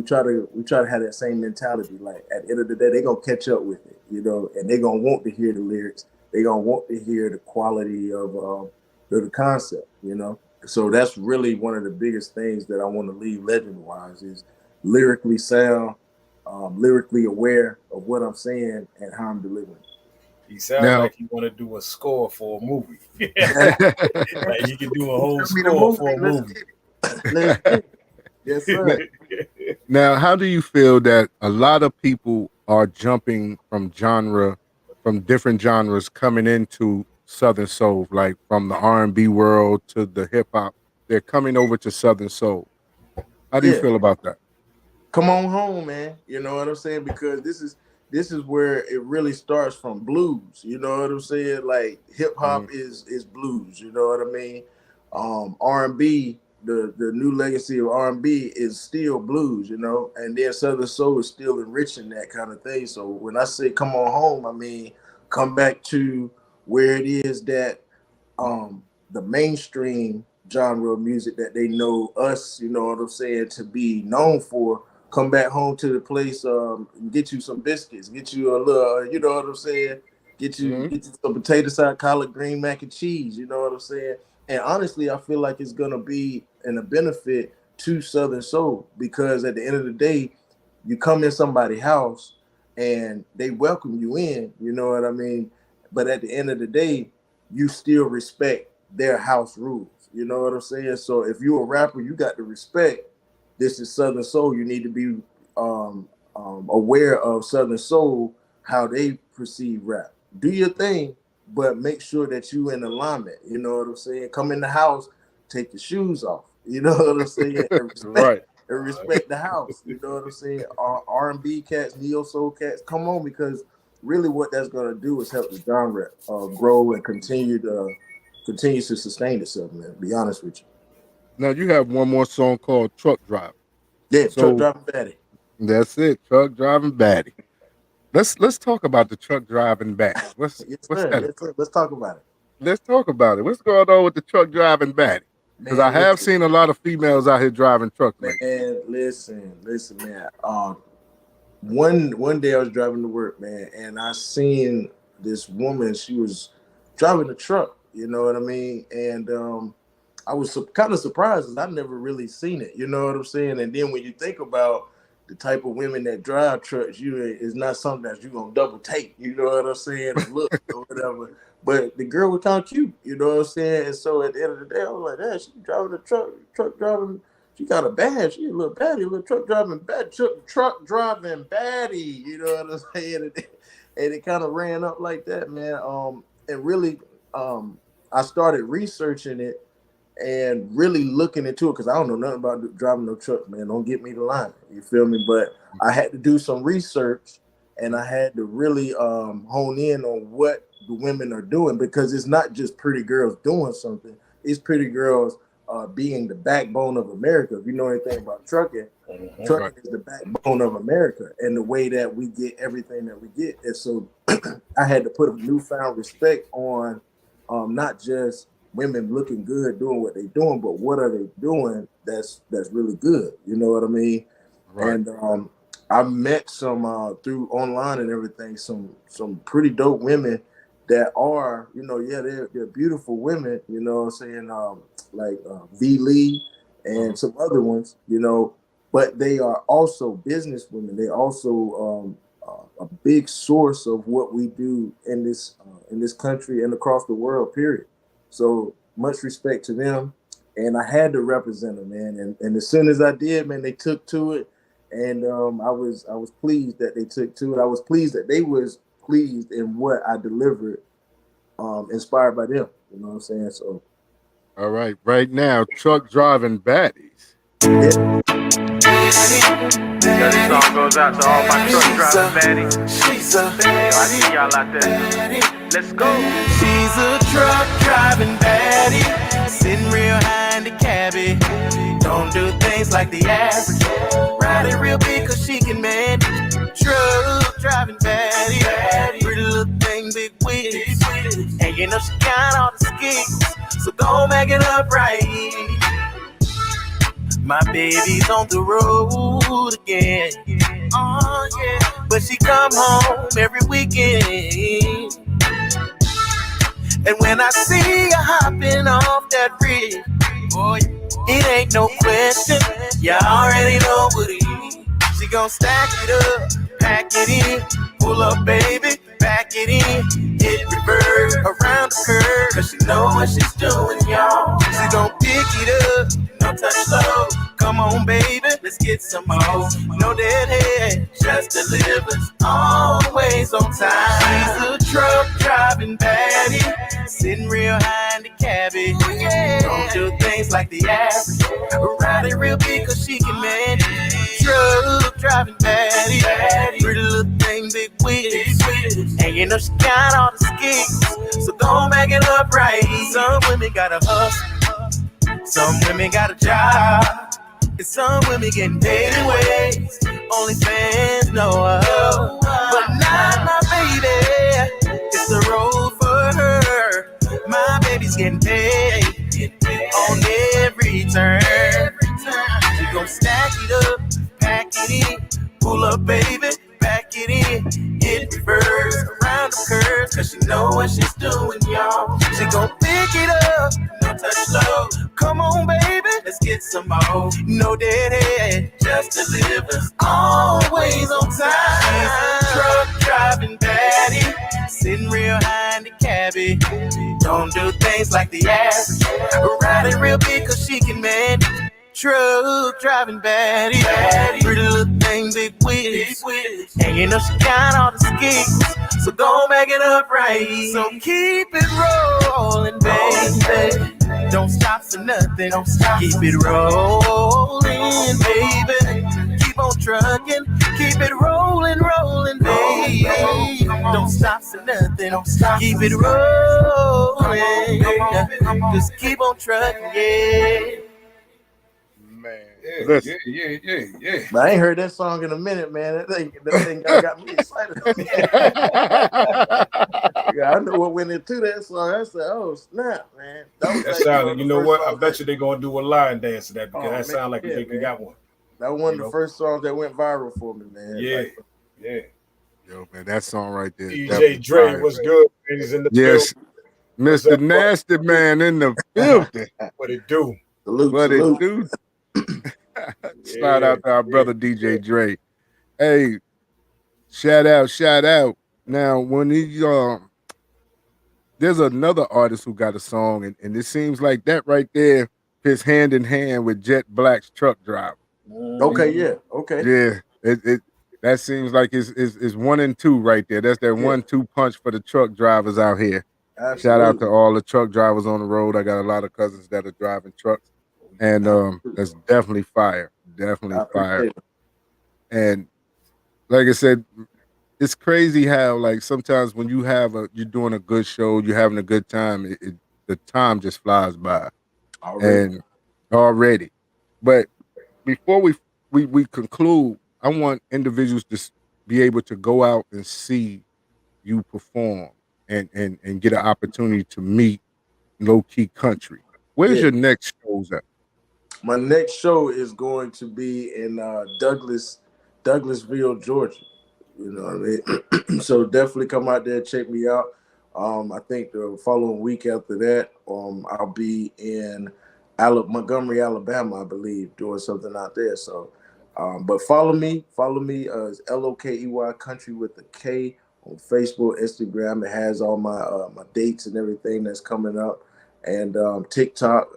Speaker 6: try to have that same mentality. Like at the end of the day, they're gonna catch up with it, and they're gonna want to hear the lyrics. They're gonna want to hear the quality of the concept. So that's really one of the biggest things that I want to leave legend wise is lyrically sound, lyrically aware of what I'm saying and how I'm delivering.
Speaker 7: He sounds
Speaker 5: Now,
Speaker 7: like he want to do a score for a movie.
Speaker 6: Hey,
Speaker 7: Like he can do a whole
Speaker 6: tell me the
Speaker 7: score
Speaker 6: movie.
Speaker 7: for a
Speaker 6: Let's
Speaker 7: movie.
Speaker 6: get it. Let's get it. Yes, sir.
Speaker 5: now, how do you feel that a lot of people are jumping from different genres coming into Southern Soul, like from the R&B world to the hip hop? They're coming over to Southern Soul. How do you
Speaker 6: Yeah.
Speaker 5: feel about that?
Speaker 6: Come on home, man. You know what I'm saying? Because this is where it really starts from blues. You know what I'm saying? Like hip hop
Speaker 5: Mhm.
Speaker 6: is blues. You know what I mean? R&B, the new legacy of R&B is still blues. And then Southern Soul is still enriching that kind of thing. So when I say come on home, I mean come back to where it is that the mainstream genre of music that they know us, you know what I'm saying, to be known for. Come back home to the place, get you some biscuits, get you a little, you know what I'm saying,
Speaker 5: Mhm.
Speaker 6: get you some potato salad, collard green mac and cheese, you know what I'm saying. And honestly, I feel like it's gonna be a benefit to Southern Soul because at the end of the day, you come in somebody's house and they welcome you in, you know what I mean. But at the end of the day, you still respect their house rules. You know what I'm saying? So if you're a rapper, you got to respect. This is Southern Soul. You need to be aware of Southern Soul, how they perceive rap. Do your thing, but make sure that you in alignment. You know what I'm saying? Come in the house, take your shoes off. You know what I'm saying? And respect
Speaker 5: Right.
Speaker 6: and respect the house. You know what I'm saying? R&B cats, neo soul cats, come on, because really what that's going to do is help the genre grow and continue to sustain itself, man. Be honest with you.
Speaker 5: Now you have one more song called Truck Driver.
Speaker 6: Yeah, truck
Speaker 5: So
Speaker 6: driving Patty.
Speaker 5: that's it, Truck Driving Baddie. Let's talk about the truck driving baddie.
Speaker 6: Yes,
Speaker 5: What's
Speaker 6: sir.
Speaker 5: that
Speaker 6: Yes,
Speaker 5: about?
Speaker 6: sir. Let's talk about it.
Speaker 5: Let's talk about it. What's going on with the truck driving baddie? Because I
Speaker 6: Man,
Speaker 5: have
Speaker 6: listen,
Speaker 5: seen a lot of females out here driving trucks lately.
Speaker 6: listen, man. One day I was driving to work, man, and I seen this woman. She was driving a truck. You know what I mean? And I was kind of surprised because I've never really seen it. You know what I'm saying? And then when you think about the type of women that drive trucks, is not something that you're gonna double take. You know what I'm saying? Or look or whatever. But the girl was kind of cute. You know what I'm saying? And so at the end of the day, I was like, "Damn, she driving a truck driving." She got a badge. She a little baddie, a little truck driving baddie. You know what I'm saying? And it kind of ran up like that, man. And really, I started researching it and really looking into it because I don't know nothing about driving no truck, man. Don't get me the line. You feel me? But I had to do some research and I had to really hone in on what the women are doing because it's not just pretty girls doing something. It's pretty girls being the backbone of America. If you know anything about trucking,
Speaker 5: Right.
Speaker 6: trucking is the backbone of America and the way that we get everything that we get. And so I had to put a newfound respect on not just women looking good doing what they're doing, but what are they doing that's really good? You know what I mean?
Speaker 5: Right.
Speaker 6: And I met some through online and everything, some pretty dope women that are, yeah, they're beautiful women, you know what I'm saying? Like V Lee
Speaker 5: Mhm.
Speaker 6: and some other ones, but they are also business women. They also a big source of what we do in this country and across the world. Period. So much respect to them, and I had to represent them, man. And as soon as I did, man, they took to it, and I was pleased that they took to it. I was pleased that they was pleased in what I delivered, inspired by them. You know what I'm saying? So,
Speaker 5: All right, right now, truck driving baddies.
Speaker 6: yeah.
Speaker 10: This song goes out to all my truck driving baddies. I see y'all out there. Let's go.
Speaker 8: She's a truck driving baddie, sitting real high in the cabbie. Don't do things like the average. Riding real big cause she can manage. Truck driving baddie, pretty little thing, big wigs. And you know she got all the skills, so go make it up right. My baby's on the road again. Oh yeah, but she come home every weekend. And when I see her hopping off that rig, boy, it ain't no question. You already know what it is. She gon' stack it up, pack it in, pull up, baby, back it in, hit reverse around the curve, cause she know what she's doing, y'all. She gon' pick it up, no touch slow. Come on, baby, let's get some more. No deadhead, just delivers, always on time. She's a truck driving baddie, sitting real high in the cabbie. Don't do things like the average. Riding real big cause she can manage. Truck driving baddie, pretty little thing, big wigs. And you know she got all the skills, so don't make it up right. Some women got a hustle, some women got a job, and some women getting paid in ways only fans know of. But not my baby, it's the road for her. My baby's getting paid on every turn. She gon' stack it up, pack it in, pull up, baby, back it in, hit reverse around the curves, cause she know what she's doing, y'all. She gon' pick it up, no touch slow. Come on, baby, let's get some more. No deadhead, just delivers, always on time. She's a truck driving baddie, sitting real high in the cabbie. Don't do things like the average. Riding real big cause she can manage. Truck driving baddie, pretty little thing, big wigs. And you know she got all the skills, so don't make it up right. So keep it rolling, baby. Don't stop for nothing. Keep it rolling, baby. Keep on trucking. Keep it rolling, baby. Don't stop for nothing. Keep it rolling. Just keep on trucking, yeah.
Speaker 7: Yeah.
Speaker 6: But I ain't heard that song in a minute, man. That thing got me excited. Yeah, I know what went into that song. I said, "Oh snap, man!"
Speaker 7: That sounded. You know what? I bet you they're gonna do a line dance to that because that sounds like you got one.
Speaker 6: That was one of the first songs that went viral for me, man.
Speaker 7: Yeah.
Speaker 5: Yo, man, that song right there.
Speaker 7: DJ Dre was good. And he's in the
Speaker 5: yes,
Speaker 7: building.
Speaker 5: Mr. Nasty Man in the building.
Speaker 7: What it do?
Speaker 5: What it do? Shout out to our brother DJ Dre. Hey, shout out. Now, when he there's another artist who got a song, and it seems like that right there fits hand in hand with Jet Black's Truck Driver.
Speaker 6: Okay, yeah, okay.
Speaker 5: Yeah, it that seems like it's 1 and 2 right there. That's that 1-2 punch for the truck drivers out here.
Speaker 6: Absolutely.
Speaker 5: Shout out to all the truck drivers on the road. I got a lot of cousins that are driving trucks. And that's definitely fire. Definitely fire. And like I said, it's crazy how like sometimes when you're doing a good show, you're having a good time, the time just flies by. Already. But before we conclude, I want individuals to be able to go out and see you perform and get an opportunity to meet Lokey Country. Where's your next shows at?
Speaker 6: My next show is going to be in Douglasville, Georgia. You know what I mean? So definitely come out there, check me out. I think the following week after that, I'll be in Montgomery, Alabama, I believe, doing something out there. So, but follow me. It's Lokey Country with a K on Facebook, Instagram. It has all my my dates and everything that's coming up. and TikTok.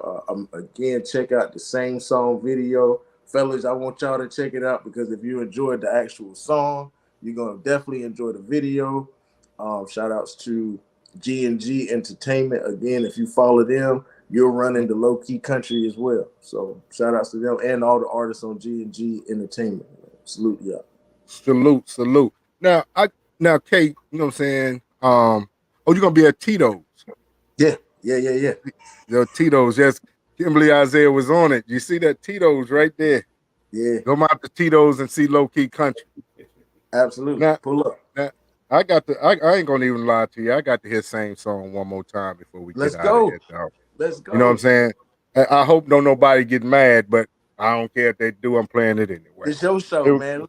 Speaker 6: Again, check out the Same Song video. Fellas, I want y'all to check it out because if you enjoyed the actual song, you're going to definitely enjoy the video. Shout outs to G&G Entertainment. Again, if you follow them, you'll run into Lokey Country as well. So shout outs to them and all the artists on G&G Entertainment. Salute y'all.
Speaker 5: Salute. Now, Kate, you know what I'm saying? You're gonna be at Tito's.
Speaker 6: Yeah.
Speaker 5: The Tito's, yes. Kimberly Isaiah was on it. You see that Tito's right there?
Speaker 6: Yeah.
Speaker 5: Go out to Tito's and see Lokey Country.
Speaker 6: Absolutely.
Speaker 5: Now,
Speaker 6: pull up.
Speaker 5: Now, I ain't gonna even lie to you. I got to hear Same Song one more time before we get out of here, dog.
Speaker 6: Let's go.
Speaker 5: You know what I'm saying? I hope don't nobody get mad, but I don't care if they do. I'm playing it anyway.
Speaker 6: It's your show, man.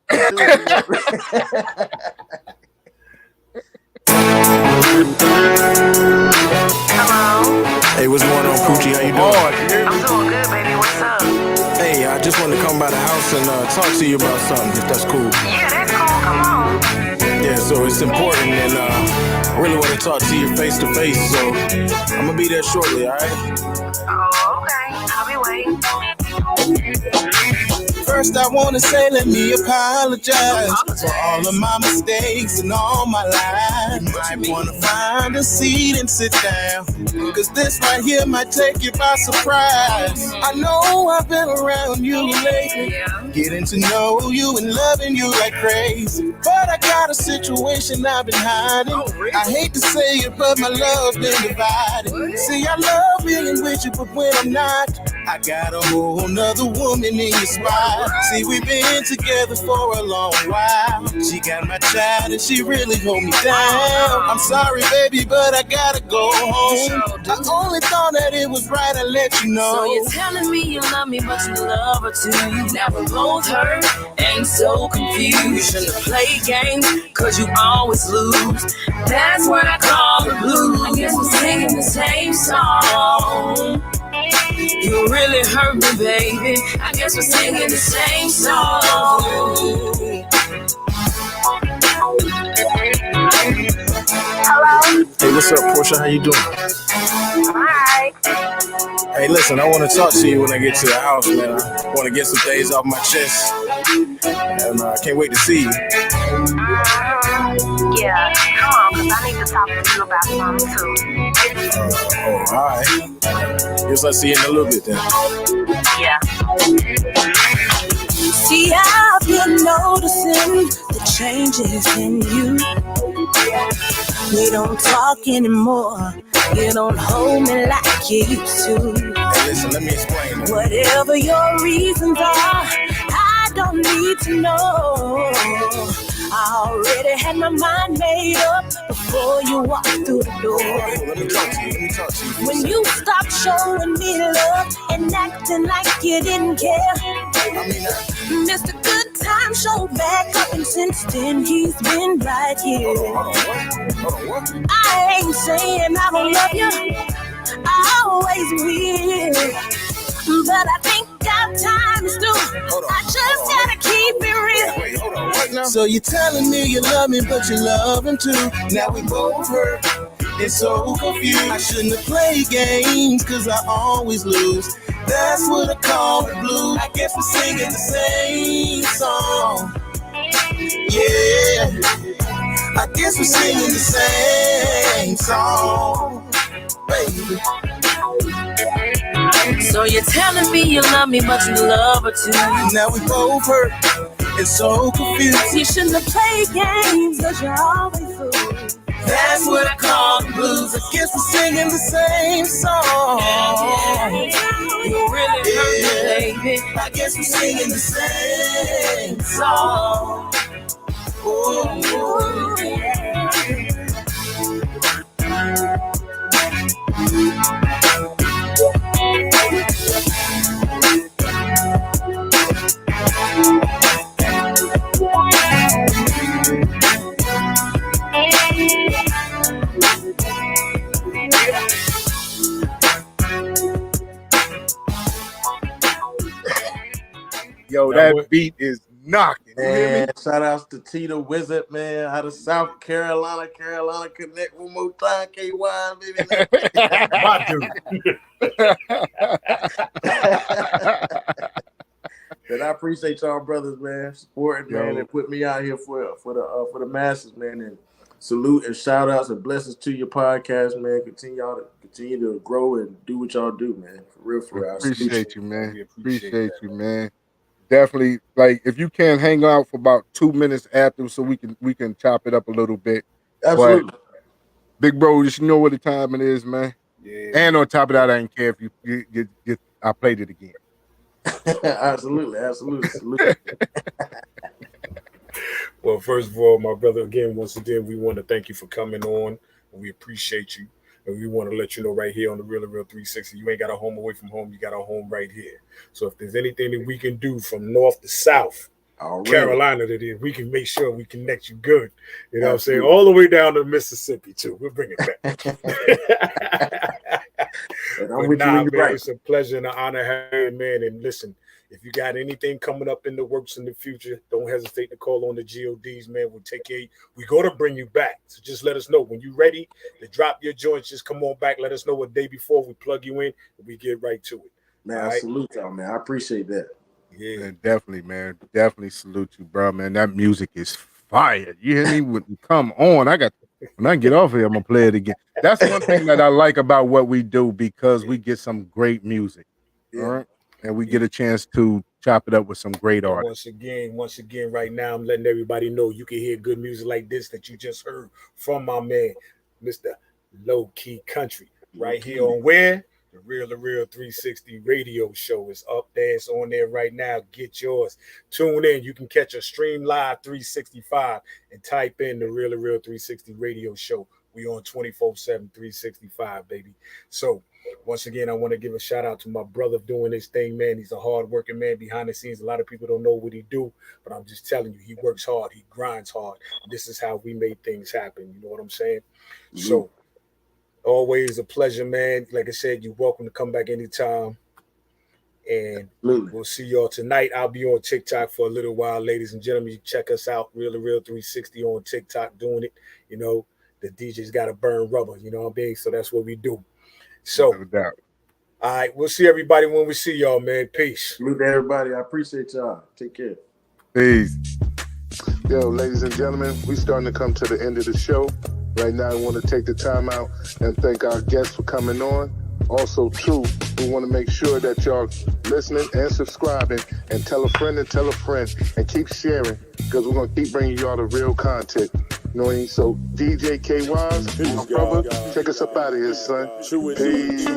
Speaker 6: Hello.
Speaker 8: Hey, what's going on, Poochie? How you doing?
Speaker 9: I'm doing good, baby. What's up?
Speaker 8: Hey, I just wanted to come by the house and talk to you about something, if that's cool.
Speaker 9: Yeah, that's cool. Come on.
Speaker 8: Yeah, so it's important, and I really want to talk to you face to face, so I'm gonna be there shortly, all right?
Speaker 9: Oh, okay. I'll be waiting.
Speaker 8: First, I want to say let me apologize for all of my mistakes and all my lies. You might want to find a seat and sit down, cause this right here might take you by surprise. I know I've been around you lately, getting to know you and loving you like crazy, but I got a situation I've been hiding. I hate to say it, but my love's been divided. See, I love being with you, but when I'm not, I got a whole nother woman in your spot. See, we've been together for a long while. She got my child and she really hold me down. I'm sorry, baby, but I gotta go home. I only thought that it was right, I let you know.
Speaker 4: So you're telling me you love me, but you love her too. Now we're both hurt and so confused. You shouldn't have played games, cause you always lose. That's what I call the blues. I guess we're singing the same song. You really hurt me, baby. I guess we're singing the same song.
Speaker 9: Hello?
Speaker 8: Hey, what's up, Portia? How you doing?
Speaker 9: Alright.
Speaker 8: Hey, listen, I want to talk to you when I get to the house, man. I want to get some things off my chest, and I can't wait to see you.
Speaker 9: Yeah, come on, cause I need to talk to you about something too.
Speaker 8: All right. Guess I'll see you in a little bit then.
Speaker 9: Yeah.
Speaker 4: See, I've been noticing the changes in you. We don't talk anymore. You don't hold me like you used to.
Speaker 8: Hey, listen, let me explain it.
Speaker 4: Whatever your reasons are, I don't need to know. I already had my mind made up before you walked through the door.
Speaker 8: Let me talk to you.
Speaker 4: When you stopped showing me love and acting like you didn't care, Mr. Good Time showed back up, and since then he's been right here. I ain't saying I don't love you, I always will, but I think our time is through. I just gotta keep it real.
Speaker 8: Wait, hold on, right now. So you're telling me you love me, but you love him too. Now we both hurt and so confused. I shouldn't have played games, cause I always lose. That's what I call the blues. I guess we're singing the same song. Yeah, I guess we're singing the same song, baby.
Speaker 4: So you're telling me you love me, but you love her too.
Speaker 8: Now we both hurt and so confused.
Speaker 4: You shouldn't have played games, cause you're always lose.
Speaker 8: That's what I call the blues. I guess we're singing the same song.
Speaker 4: You really hurt me, baby.
Speaker 8: I guess we're singing the same song. Ooh.
Speaker 5: Yo, that beat is knocking. You hear me?
Speaker 6: Man, shout outs to Tita Wizard, man, out of South Carolina. Carolina Connect one more time, KY, baby.
Speaker 7: My dude.
Speaker 6: But I appreciate y'all brothers, man, supporting, man, and put me out here for the masses, man. And salute and shout outs and blessings to your podcast, man. Continue to grow and do what y'all do, man. For real, for real.
Speaker 5: Appreciate you, man. Appreciate you, man. Definitely, like if you can hang out for about 2 minutes after, so we can chop it up a little bit.
Speaker 6: Absolutely.
Speaker 5: But, big bro, just know what the time it is, man.
Speaker 7: Yeah.
Speaker 5: And on top of that, I didn't care if you I played it again.
Speaker 6: Absolutely.
Speaker 7: Well, first of all, my brother, again, once again, we want to thank you for coming on. We appreciate you. And we want to let you know right here on the Real 360, you ain't got a home away from home. You got a home right here. So if there's anything that we can do from north to south, Carolina, that is, we can make sure we connect you good. You know what I'm saying? All the way down to Mississippi, too. We'll bring it back. Man, it's a pleasure and an honor having, man. And listen, if you got anything coming up in the works in the future, don't hesitate to call on the GODs, man. We'll take care. We're going to bring you back. So just let us know when you're ready to drop your joints. Just come on back. Let us know a day before we plug you in and we get right to it.
Speaker 6: Man, I salute y'all, man. I appreciate that.
Speaker 5: Yeah, man, definitely, man. Definitely salute you, bro, man. That music is fire. You hear me? When you come on, when I get off here, I'm gonna play it again. That's one thing that I like about what we do, because we get some great music. All right. And we get a chance to chop it up with some great artists.
Speaker 7: Once again, right now, I'm letting everybody know you can hear good music like this that you just heard from my man, Mr. Lokey Country, right here on where? The Real 360 radio show is up there. It's on there right now. Get yours. Tune in. You can catch a stream live 365 and type in the Real 360 radio show. We on 24/7, 365, baby. So once again, I want to give a shout out to my brother doing this thing, man. He's a hard-working man behind the scenes. A lot of people don't know what he do, but I'm just telling you, he works hard. He grinds hard. This is how we make things happen. You know what I'm saying? Mm-hmm. So always a pleasure, man. Like I said, you're welcome to come back anytime. And we'll see y'all tonight. I'll be on TikTok for a little while, ladies and gentlemen. You check us out, Real 360 on TikTok, doing it. You know, the DJ's got to burn rubber, you know what I mean? So that's what we do. So,
Speaker 5: no doubt.
Speaker 7: All right, we'll see everybody when we see y'all, man. Peace.
Speaker 6: Salute to everybody. I appreciate y'all. Take care.
Speaker 5: Peace.
Speaker 1: Yo, ladies and gentlemen, we starting to come to the end of the show. Right now, I want to take the time out and thank our guests for coming on. Also, too, we want to make sure that y'all listening and subscribing, and tell a friend and keep sharing, because we're going to keep bringing y'all the real content. You know what I mean? So, DJ K-Wise, my brother, take us up out of here, son. Peace.
Speaker 2: I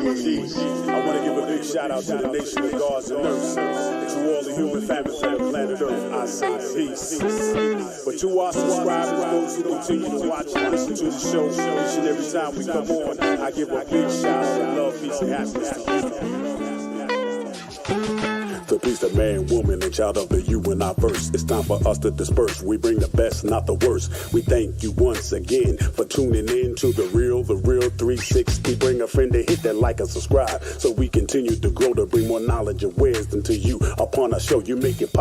Speaker 2: want to give a big shout out to the nation of gods and nurses, to all the human family from the planet Earth. I say peace. But to our subscribers, those who continue to watch and listen to the show each and every time we come on, I give a big shout out and love, peace, and happiness to you. To peace, the man, woman, and child of the you and I verse. It's time for us to disperse. We bring the best, not the worst. We thank you once again for tuning in to the Real 360. Bring a friend to hit that like and subscribe, so we continue to grow, to bring more knowledge and wisdom to you upon our show. You make it possible.